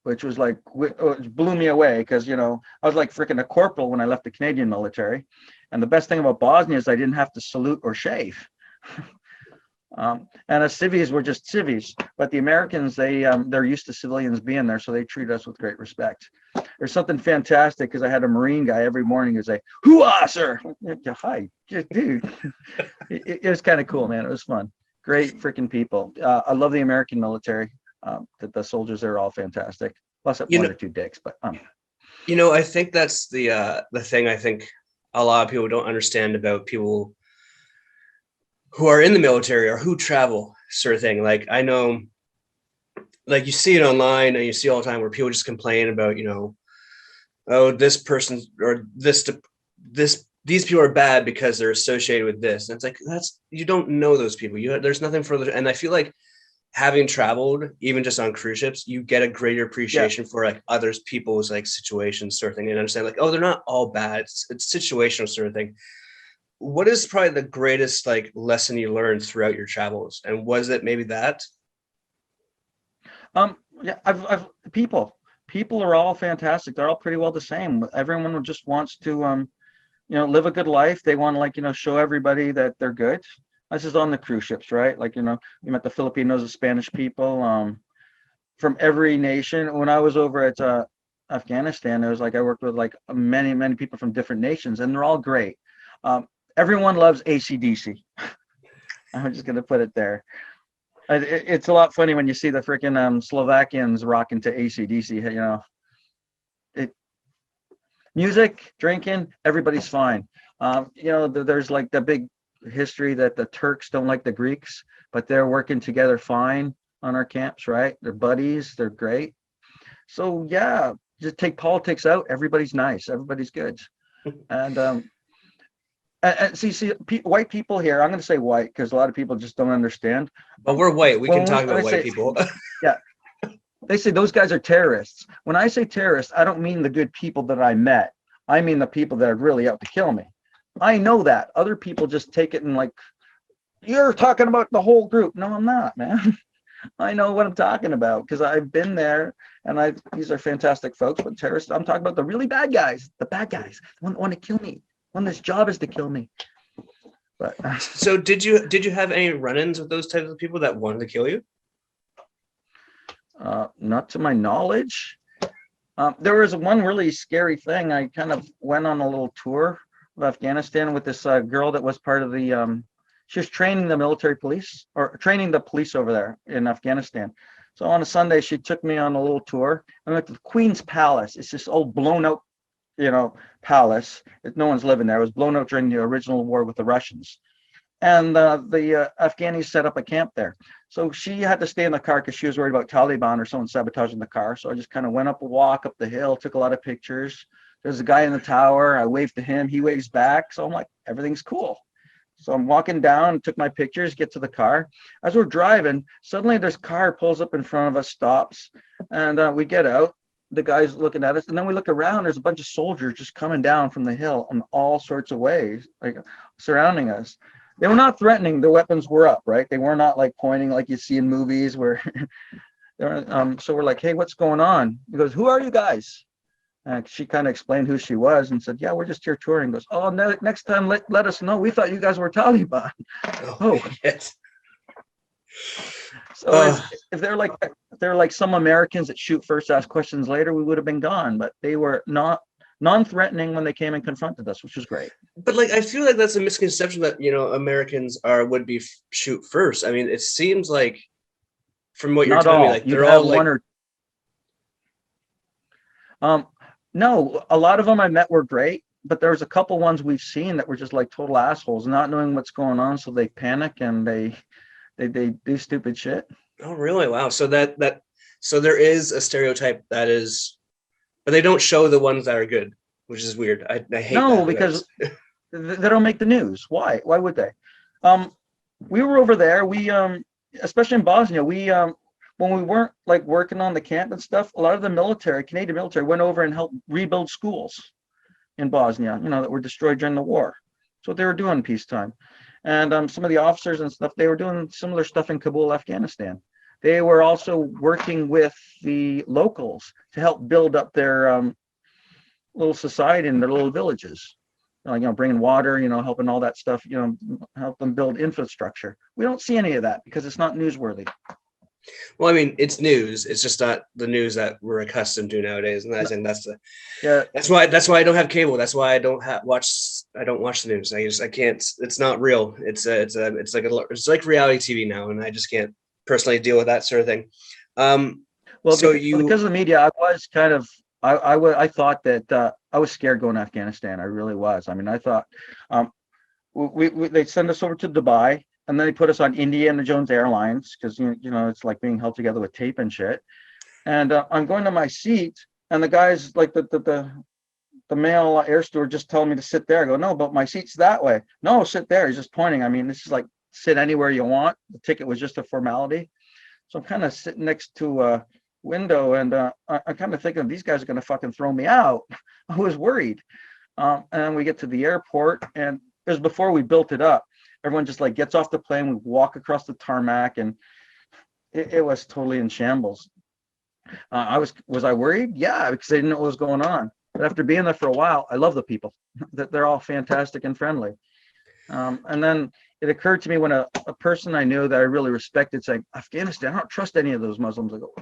which was like, it blew me away because, I was like freaking a corporal when I left the Canadian military. And the best thing about Bosnia is I didn't have to salute or shave. And the civvies were just civvies, but the Americans, they're used to civilians being there, so they treat us with great respect. There's something fantastic because I had a Marine guy every morning who'd say, "Hoo-ah, sir!" Hi, dude. It was kind of cool, man. It was fun. Great freaking people. I love the American military. The soldiers there are all fantastic. Plus, one or two dicks, but I think that's the thing. I think a lot of people don't understand about people who are in the military or who travel, sort of thing. Like I know, like you see it online and you see all the time where people just complain about, oh, this person or these people are bad because they're associated with this. And it's like, you don't know those people. There's nothing further. And I feel like having traveled, even just on cruise ships, you get a greater appreciation for like others people's like situations, sort of thing, and understand like, oh, they're not all bad. It's situational, sort of thing. What is probably the greatest like lesson you learned throughout your travels? And was it maybe that? I've people are all fantastic. They're all pretty well the same. Everyone just wants to live a good life. They want to show everybody that they're good. This is on the cruise ships, right? Like, we met the Filipinos, the Spanish people, from every nation. When I was over at Afghanistan, it was like I worked with like many people from different nations, and they're all great. Everyone loves AC/DC. I'm just gonna put it there. It's a lot funny when you see the freaking Slovakians rocking to AC/DC. Music, drinking, everybody's fine. There's like the big history that the Turks don't like the Greeks, but they're working together fine on our camps, right? They're buddies, they're great. So yeah, just take politics out. Everybody's nice, everybody's good. And see, white people here, I'm going to say white because a lot of people just don't understand. But we're white. We can talk about white people. Yeah. They say those guys are terrorists. When I say terrorists, I don't mean the good people that I met. I mean the people that are really out to kill me. I know that. Other people just take it and like, you're talking about the whole group. No, I'm not, man. I know what I'm talking about because I've been there, and these are fantastic folks, but terrorists, I'm talking about the really bad guys, the want to kill me. When this job is to kill me. But so did you have any run-ins with those types of people that wanted to kill you? Not to my knowledge. There was one really scary thing. I kind of went on a little tour of Afghanistan with this girl that was part of the she was training the military police or training the police over there in Afghanistan. So on a Sunday, she took me on a little tour. I went to the Queen's Palace. It's this old blown out palace. No one's living there. It was blown out during the original war with the Russians. and the Afghanis set up a camp there. So she had to stay in the car because she was worried about Taliban or someone sabotaging the car. So I just kind of went up a walk up the hill, took a lot of pictures. There's a guy in the tower. I waved to him. He waves back. So I'm like, everything's cool. So I'm walking down, took my pictures, get to the car. As we're driving, suddenly this car pulls up in front of us, stops, and we get out. The guy's looking at us, and then we look around. There's a bunch of soldiers just coming down from the hill in all sorts of ways, like surrounding us. They were not threatening. The weapons were up, right? They were not like pointing like you see in movies where so we're like, hey, what's going on? He goes, who are you guys? And she kind of explained who she was and said, yeah, we're just here touring. He goes, oh, next time let us know. We thought you guys were Taliban. Oh. Yes. So if they're like some Americans that shoot first, ask questions later, we would have been gone. But they were not non-threatening when they came and confronted us, which was great. But like, I feel like that's a misconception that, you know, Americans would be shoot first. I mean, it seems like from what you're not telling all. me, like You'd they're have all like one or no, a lot of them I met were great, but there's a couple ones we've seen that were just like total assholes, not knowing what's going on, so they panic and they do stupid shit. Oh, really? Wow. So so there is a stereotype that is, but they don't show the ones that are good, which is weird. I hate No, that. because they don't make the news. Why would they? We were over there. We especially in Bosnia, we when we weren't like working on the camp and stuff, a lot of the military, Canadian military, went over and helped rebuild schools in Bosnia, you know, that were destroyed during the war. That's what they were doing in peacetime. And some of the officers and stuff, they were doing similar stuff in Kabul, Afghanistan. They were also working with the locals to help build up their little society in their little villages. You know, bringing water, you know, helping all that stuff, you know, help them build infrastructure. We don't see any of that because it's not newsworthy. Well, I mean, it's news. It's just not the news that we're accustomed to nowadays, and I think that's why I don't have cable. That's why I don't watch the news. I can't. It's not real. It's like reality TV now, and I just can't personally deal with that sort of thing. Because of the media, I was kind of I thought that I was scared going to Afghanistan. I really was. I mean, I thought they'd send us over to Dubai. And then they put us on Indiana Jones Airlines because, you know, it's like being held together with tape and shit. And I'm going to my seat, and the guy's like the male air steward just telling me to sit there. I go, no, but my seat's that way. No, sit there. He's just pointing. I mean, this is like sit anywhere you want. The ticket was just a formality. So I'm kind of sitting next to a window, and I'm kind of thinking these guys are going to fucking throw me out. I was worried. And then we get to the airport, and it was before we built it up. Everyone just like gets off the plane. We walk across the tarmac, and it was totally in shambles. Was I worried? Yeah, because I didn't know what was going on. But after being there for a while, I love the people. They're all fantastic and friendly. And then it occurred to me when a person I knew that I really respected saying, Afghanistan, I don't trust any of those Muslims. I go,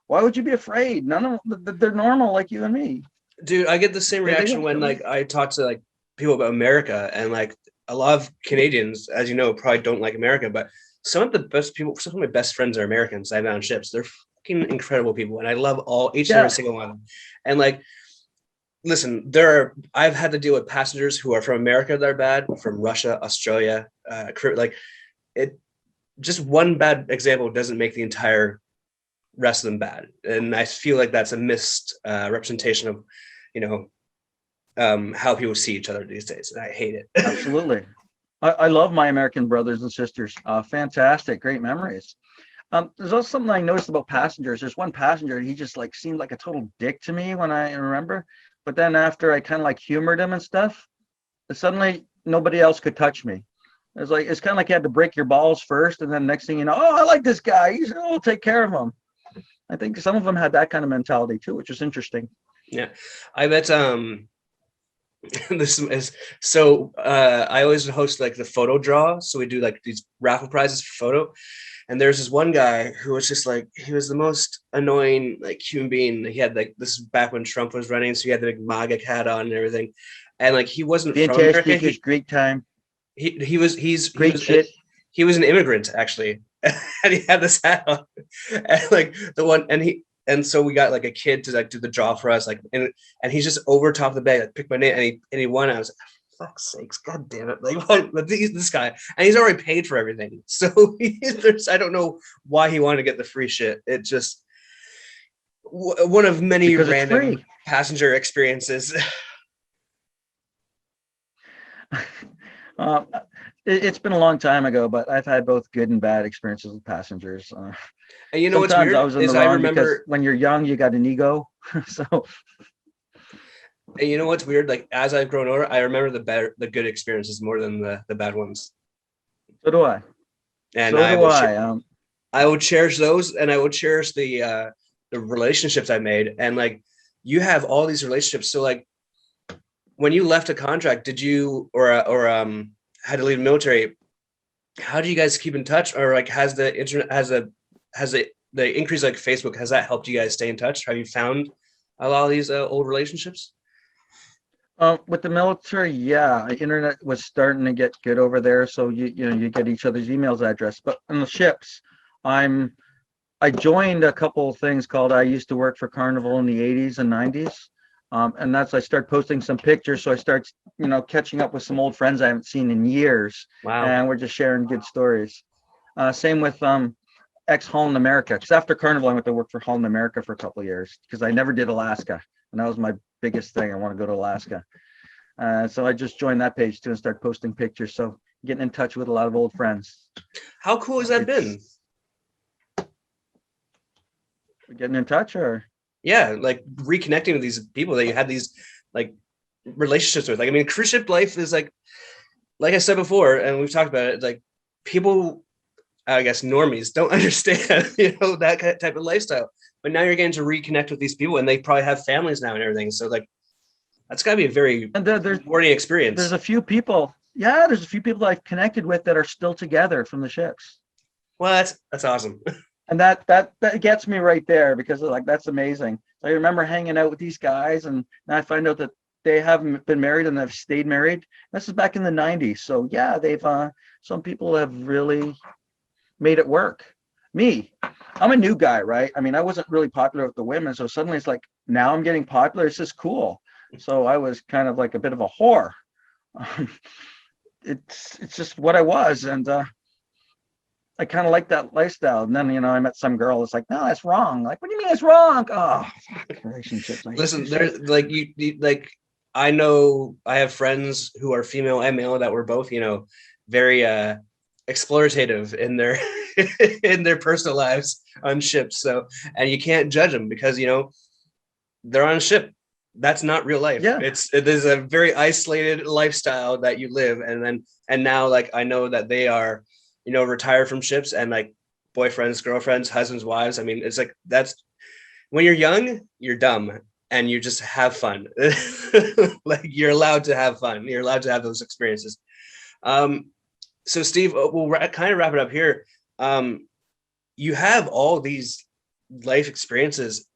why would you be afraid? None of them, they're normal like you and me. Dude, I get the same reaction when like I talk to like people about America, and like a lot of Canadians, as you know, probably don't like America, but some of my best friends are Americans I've been on ships. They're fucking incredible people, and I love each and every single one of them. And like, listen, I've had to deal with passengers who are from America that are bad, from Russia, Australia, just one bad example doesn't make the entire rest of them bad. And I feel like that's a missed representation of, you know, how people see each other these days, and I hate it. Absolutely. I love my American brothers and sisters. Fantastic, great memories. There's also something I noticed about passengers. There's one passenger, he just like seemed like a total dick to me when I remember. But then after I kind of like humored him and stuff, suddenly nobody else could touch me. It's kind of like you had to break your balls first, and then next thing you know, oh, I like this guy. We'll take care of him. I think some of them had that kind of mentality too, which is interesting. Yeah, I bet. This is so. I always host like the photo draw, so we do like these raffle prizes for photo. And there's this one guy who was just like, he was the most annoying like human being. He had like, this is back when Trump was running, so he had the big MAGA hat on and everything. And like, he wasn't from America. Great time. He was shit. He was an immigrant actually, and he had this hat on, and like and so we got like a kid to like do the draw for us, like and he's just over top of the bag, like pick my name, and he won. I was like, fuck's sakes, god damn it. Like, what? But this guy, and he's already paid for everything. So I don't know why he wanted to get the free shit. It just, one of many Because it's random free. passenger experiences. It's been a long time ago, but I've had both good and bad experiences with passengers. And you know what's Sometimes weird I was in is the I wrong because remember, when you're young, you got an ego. So and you know what's weird? Like, as I've grown older, I remember the good experiences more than the bad ones. so do I. And So do I. I will cherish those, and I will cherish the relationships I made. And like, you have all these relationships. So like, when you left a contract, did you or had to leave the military? How do you guys keep in touch? Or like, has the internet the increase like Facebook, has that helped you guys stay in touch? Have you found a lot of these old relationships? With the military, yeah, internet was starting to get good over there. So you get each other's emails address. But on the ships, I joined a couple of things called, I used to work for Carnival in the 80s and 90s. And I started posting some pictures. So I start, catching up with some old friends I haven't seen in years. Wow. And we're just sharing good stories. Same with ex-Holland America. Because after Carnival, I went to work for Holland America for a couple of years because I never did Alaska. And that was my biggest thing. I want to go to Alaska. So I just joined that page too and start posting pictures. So getting in touch with a lot of old friends. How cool has that been? Getting in touch, or? Yeah, like reconnecting with these people that you had these like relationships with. Like, I mean, cruise ship life is like I said before, and we've talked about it, like, people, I guess normies, don't understand, that type of lifestyle. But now you're getting to reconnect with these people, and they probably have families now and everything. So like, that's got to be a very rewarding experience. There's a few people. Yeah, there's a few people I've connected with that are still together from the ships. Well, that's awesome. And that gets me right there because like, that's amazing. I remember hanging out with these guys, and now I find out that they haven't been married and they've stayed married. This is back in the 90s. So yeah, they've some people have really made it work. Me, I'm a new guy, right? I mean, I wasn't really popular with the women, so suddenly it's like, now I'm getting popular. It's just cool. So I was kind of like a bit of a whore. It's just what I was, and I kind of like that lifestyle. And then, I met some girl. It's like, no, that's wrong. Like, what do you mean it's wrong? Oh, fuck, relationships. Listen, there's like, you like, I know I have friends who are female and male that were both, very exploitative in their in their personal lives on ships. So, and you can't judge them because they're on a ship. That's not real life. Yeah. It is a very isolated lifestyle that you live, and now like, I know that they are retired from ships, and like, boyfriends, girlfriends, husbands, wives. I mean, it's like, that's when you're young, you're dumb, and you just have fun. Like, you're allowed to have fun. You're allowed to have those experiences. So Steve, we'll kind of wrap it up here. You have all these life experiences.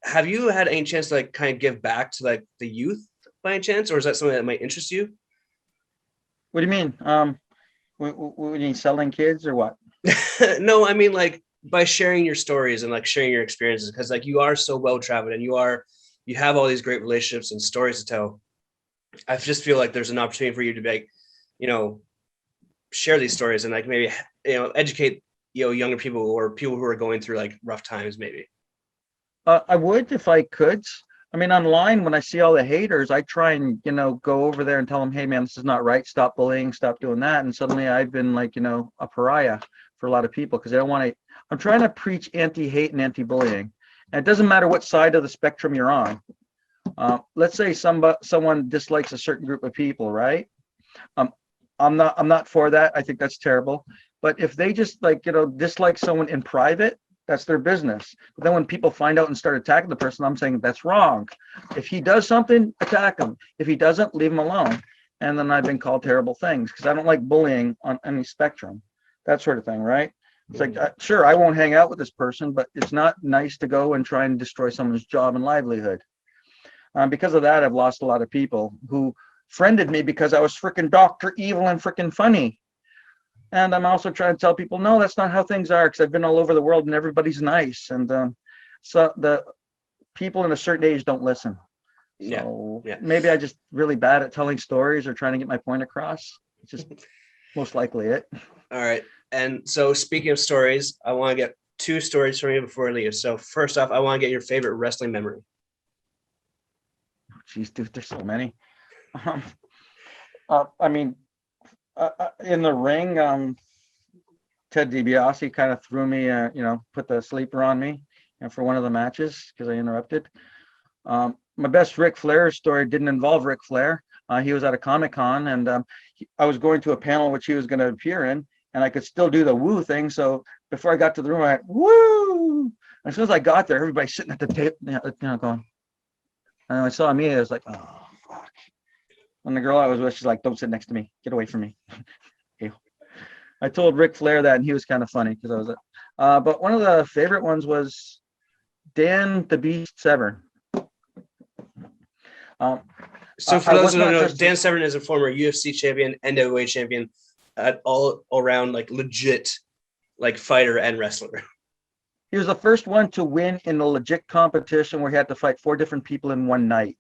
Have you had any chance to like kind of give back to like the youth by any chance, or is that something that might interest you? What do you mean? What you mean, selling kids or what? No, I mean, like, by sharing your stories and like sharing your experiences, because like, you are so well traveled, and you have all these great relationships and stories to tell. I just feel like there's an opportunity for you to be like, share these stories and like, maybe educate younger people or people who are going through like rough times, maybe. I would if I could. I mean, online, when I see all the haters, I try and, go over there and tell them, hey, man, this is not right. Stop bullying, stop doing that. And suddenly I've been like, a pariah for a lot of people because I don't want to. I'm trying to preach anti-hate and anti-bullying. And it doesn't matter what side of the spectrum you're on. Let's say someone dislikes a certain group of people, right? I'm not for that. I think that's terrible. But if they just like, dislike someone in private, that's their business. But then when people find out and start attacking the person, I'm saying that's wrong. If he does something, attack him. If he doesn't, leave him alone. And then I've been called terrible things because I don't like bullying on any spectrum, that sort of thing, right? It's like, sure, I won't hang out with this person, but it's not nice to go and try and destroy someone's job and livelihood. Because of that, I've lost a lot of people who friended me because I was freaking Dr. Evil and freaking funny. And I'm also trying to tell people, no, that's not how things are, because I've been all over the world and everybody's nice. And so the people in a certain age don't listen. So Yeah. maybe I just really bad at telling stories or trying to get my point across. It's just most likely it. All right. And so speaking of stories, I want to get 2 stories from you before I leave. So first off, I want to get your favorite wrestling memory. Geez, dude, there's so many. I mean, in the ring, Ted DiBiase kind of threw me, put the sleeper on me, and for one of the matches because I interrupted. My best Ric Flair story didn't involve Ric Flair. He was at a Comic-Con, and I was going to a panel which he was going to appear in, and I could still do the woo thing. So before I got to the room, I went, woo! As soon as I got there, everybody's sitting at the table, going. And I saw me, I was like, oh, fuck. And the girl I was with, she's like, don't sit next to me. Get away from me. I told Ric Flair that, and he was kind of funny because I was but one of the favorite ones was Dan the Beast Severn. So for those who don't know, Dan Severn is a former UFC champion, NWA champion, all around like legit like fighter and wrestler. He was the first one to win in a legit competition where he had to fight 4 different people in one night.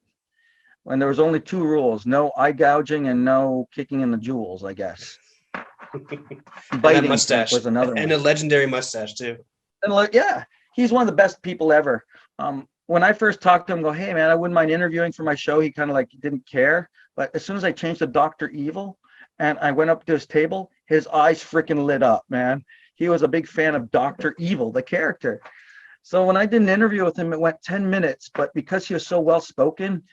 When there was only 2 rules, no eye gouging and no kicking in the jewels, I guess. Biting mustache was another one. And a legendary mustache too. And yeah, he's one of the best people ever. When I first talked to him, go, hey man, I wouldn't mind interviewing for my show. He kind of like didn't care. But as soon as I changed to Dr.Evil and I went up to his table, his eyes freaking lit up, man. He was a big fan of Dr.Evil, the character. So when I did an interview with him, it went 10 minutes, but because he was so well spoken,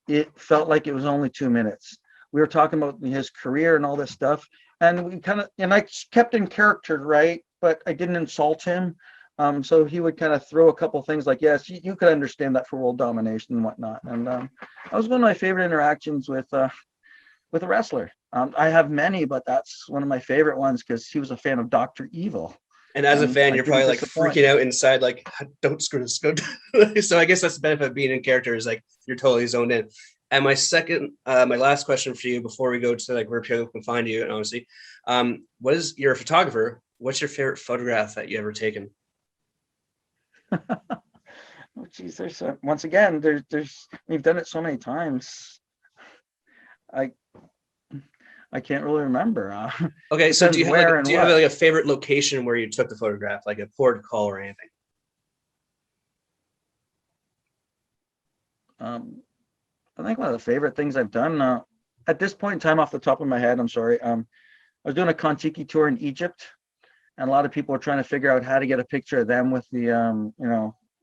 it felt like it was only 2 minutes. We were talking about his career and all this stuff. And I kept in character, right? But I didn't insult him. So he would kind of throw a couple things like, yes, you could understand that for world domination and whatnot. And that was one of my favorite interactions with a wrestler. I have many, but that's one of my favorite ones because he was a fan of Dr.Evil. And as a fan, you're probably like freaking out inside, like, don't screw this. So I guess that's the benefit of being in character is like you're totally zoned in. And my last question for you before we go to like where people can find you, and honestly, you're a photographer. What's your favorite photograph that you ever taken? Oh, geez, once again, we've done it so many times. I can't really remember. Okay, so do you have like a favorite location where you took the photograph, like a port call or anything? I think one of the favorite things I've done at this point in time, off the top of my head, I'm sorry. I was doing a Kon-Tiki tour in Egypt, and a lot of people were trying to figure out how to get a picture of them with the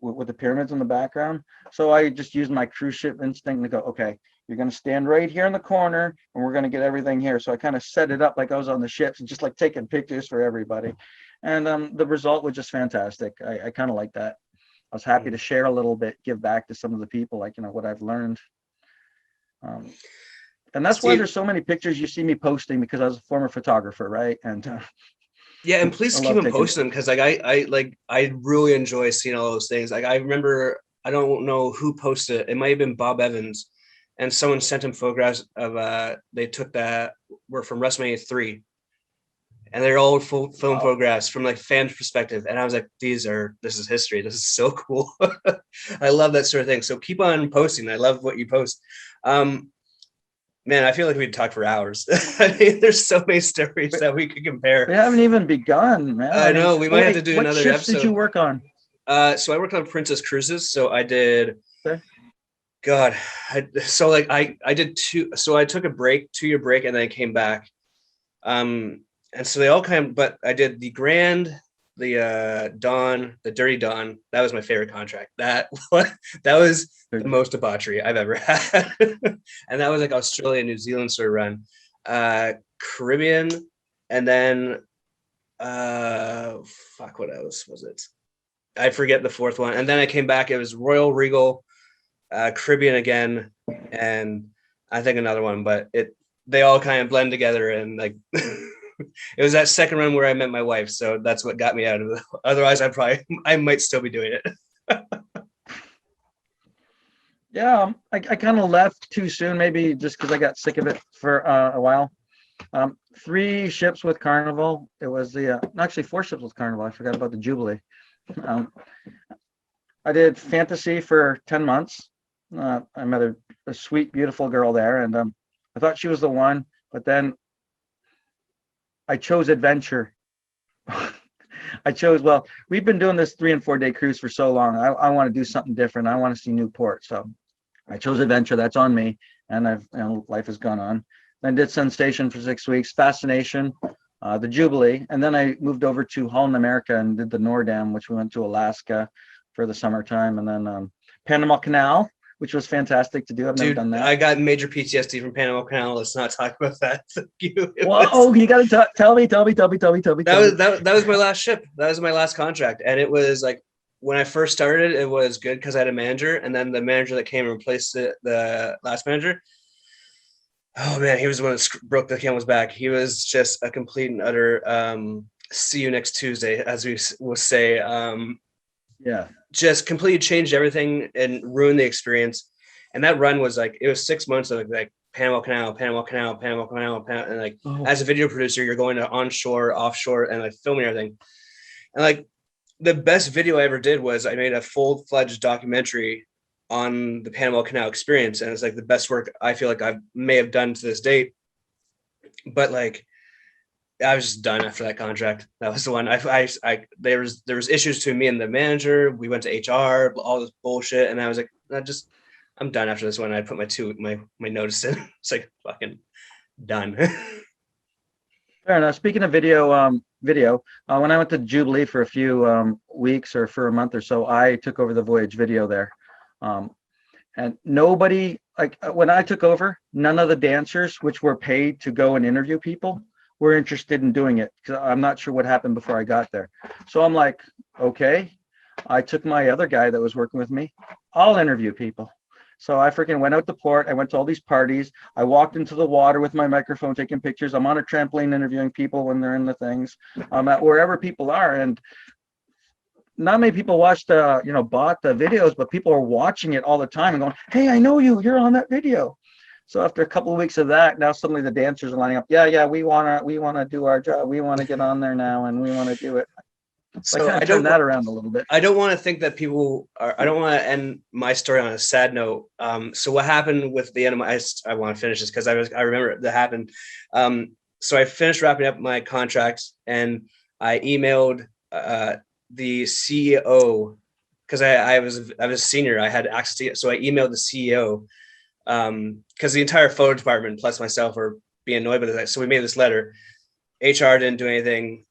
with the pyramids in the background. So I just used my cruise ship instinct to go, okay, you're going to stand right here in the corner and we're going to get everything here. So I kind of set it up like I was on the ships and just like taking pictures for everybody. And the result was just fantastic. I kind of like that. I was happy to share a little bit, give back to some of the people, like, what I've learned. And that's why there's so many pictures you see me posting, because I was a former photographer, right? And yeah, and please keep them posting them, because I really enjoy seeing all those things. Like I remember, I don't know who posted it. It might have been Bob Evans, and someone sent him photographs of they took that were from WrestleMania 3, and they're all full film photographs from like fans' perspective. And I was like, this is history. This is so cool. I love that sort of thing. So keep on posting. I love what you post. Man, I feel like we'd talk for hours. I mean, there's so many stories that we could compare. We haven't even begun, man. I know. We might have to do another episode. What ships did you work on? So I worked on Princess Cruises. So I did. Okay. God, I did 2. So I took a 2-year break, and then I came back. And so they all but I did the Grand, the Dawn, the Dirty Dawn. That was my favorite contract. That was the most debauchery I've ever had. And that was like Australia, New Zealand sort of run. Caribbean, and then what else was it? I forget the 4th one. And then I came back. It was Royal Regal, Caribbean again, and I think another one, but they all kind of blend together, and like it was that second run where I met my wife, so that's what got me out of it. Otherwise, I might still be doing it. Yeah, I kind of left too soon, maybe just because I got sick of it for a while. 3 ships with Carnival. It was actually 4 ships with Carnival. I forgot about the Jubilee. I did fantasy for 10 months. I met a sweet, beautiful girl there, and I thought she was the one, but then I chose adventure. Well, we've been doing this 3 and 4 day cruise for so long. I want to do something different. I want to see new ports. So I chose adventure. That's on me. And life has gone on. Then did Sensation for 6 weeks, Fascination, the Jubilee. And then I moved over to Holland, America and did the Nordam, which we went to Alaska for the summertime. And then Panama Canal, which was fantastic to do. I've never done that. I got major PTSD from Panama Canal. Let's not talk about that. Thank you. Well, you got to tell me. That was my last ship. That was my last contract. And it was like, when I first started, it was good because I had a manager. And then the manager that came and replaced the last manager, oh man, he was the one that broke the camel's back. He was just a complete and utter see you next Tuesday, as we will say. Yeah. Just completely changed everything and ruined the experience. And that run was like, it was 6 months of like Panama Canal, and like as a video producer, you're going to onshore, offshore, and like filming everything. And like the best video I ever did was I made a full-fledged documentary on the Panama Canal experience, and it's like the best work I feel like I may have done to this date. But like, I was just done after that contract. That was the one. There was issues between me and the manager. We went to HR, all this bullshit, and I was like, I'm done after this one. I put my notice in. It's like fucking done. Fair enough. Speaking of video, when I went to Jubilee for a few weeks or for a month or so, I took over the voyage video there. And nobody, like when I took over, none of the dancers, which were paid to go and interview people, were interested in doing it, because I'm not sure what happened before I got there. So I'm like, okay, I took my other guy that was working with me. I'll interview people. So I freaking went out to port. I went to all these parties. I walked into the water with my microphone, taking pictures. I'm on a trampoline interviewing people when they're in the things. I'm at wherever people are. And not many people watched, bought the videos, but people are watching it all the time and going, hey, I know you, you're on that video. So after a couple of weeks of that, now suddenly the dancers are lining up. Yeah, we wanna do our job. We want to get on there now, and we want to do it. So I turn that around a little bit. I don't want to think that people are. I don't want to end my story on a sad note. So what happened with the end of my? I want to finish this because I remember that happened. So I finished wrapping up my contract, and I emailed the CEO because I was a senior. I had access to it, so I emailed the CEO. Because the entire photo department plus myself were being annoyed with it. So we made this letter. HR didn't do anything.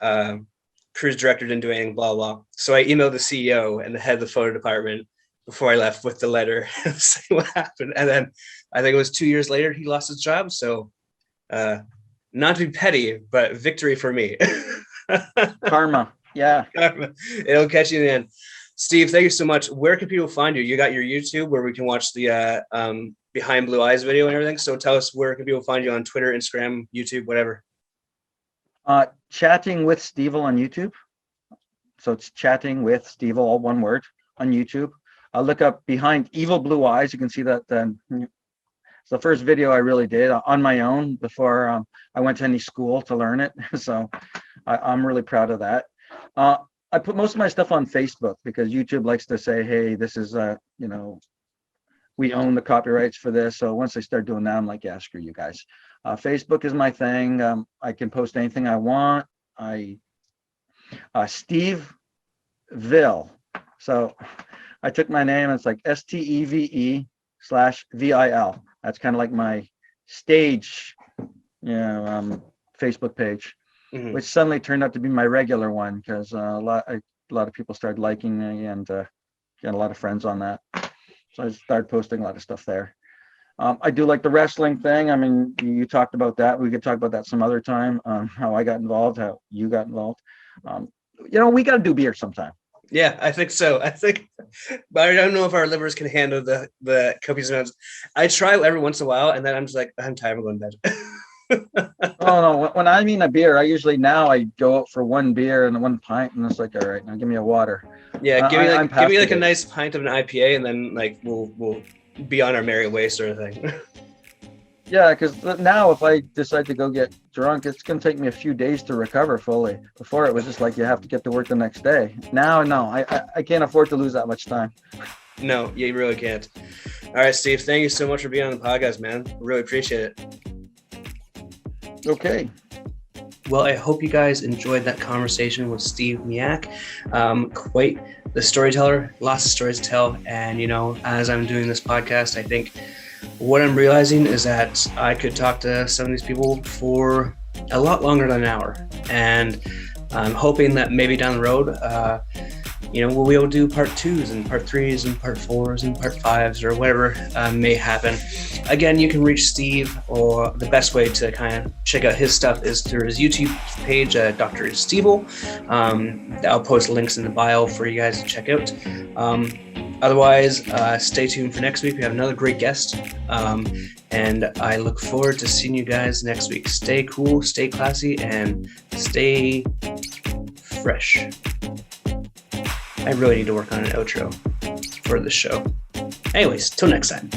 Cruise director didn't do anything, blah, blah. So I emailed the CEO and the head of the photo department before I left with the letter saying what happened. And then I think it was 2 years later, he lost his job. So not to be petty, but victory for me. Karma. Yeah. It'll catch you in the end. Steve, thank you so much. Where can people find you? You got your YouTube where we can watch the Behind Blue Eyes video and everything. So tell us, where can people find you on Twitter, Instagram, YouTube, whatever? Chatting with Stevil on YouTube. So it's Chatting with Stevil, all one word, on YouTube. I'll look up Behind Evil Blue Eyes. You can see that it's the first video I really did on my own before I went to any school to learn it. So I'm really proud of that. I put most of my stuff on Facebook because YouTube likes to say, hey, this is, we own the copyrights for this. So once they start doing that, I'm like, yeah, screw you guys. Facebook is my thing. I can post anything I want. Steve Vil. So I took my name. It's like STEVE/VIL. That's kind of like my stage, Facebook page, which suddenly turned out to be my regular one because a lot of people started liking me and got a lot of friends on that. So I started posting a lot of stuff there. I do like the wrestling thing. I mean, you talked about that. We could talk about that some other time, how I got involved, how you got involved. We got to do beer sometime. Yeah, I think so. But I don't know if our livers can handle the copious amounts. I try every once in a while, and then I'm just like, I'm tired of going to bed. Oh, no. When I mean a beer, I go out for one beer and one pint, and it's like, all right, now give me a water. Yeah, give me like a nice pint of an IPA, and then like we'll be on our merry way, sort of thing. Yeah, because now if I decide to go get drunk, it's going to take me a few days to recover fully. Before it was just like you have to get to work the next day. Now, no, I can't afford to lose that much time. No, you really can't. All right, Steve, thank you so much for being on the podcast, man. Really appreciate it. Okay. Well, I hope you guys enjoyed that conversation with Steve Zmijak. Quite the storyteller, lots of stories to tell. And, as I'm doing this podcast, I think what I'm realizing is that I could talk to some of these people for a lot longer than an hour. And I'm hoping that maybe down the road, we'll be able to do part 2s and part 3s and part 4s and part 5s or whatever may happen. Again, you can reach Steve, or the best way to kind of check out his stuff is through his YouTube page, Dr.Stevil. I'll post links in the bio for you guys to check out. Otherwise, stay tuned for next week. We have another great guest, and I look forward to seeing you guys next week. Stay cool, stay classy, and stay fresh. I really need to work on an outro for this show. Anyways, till next time.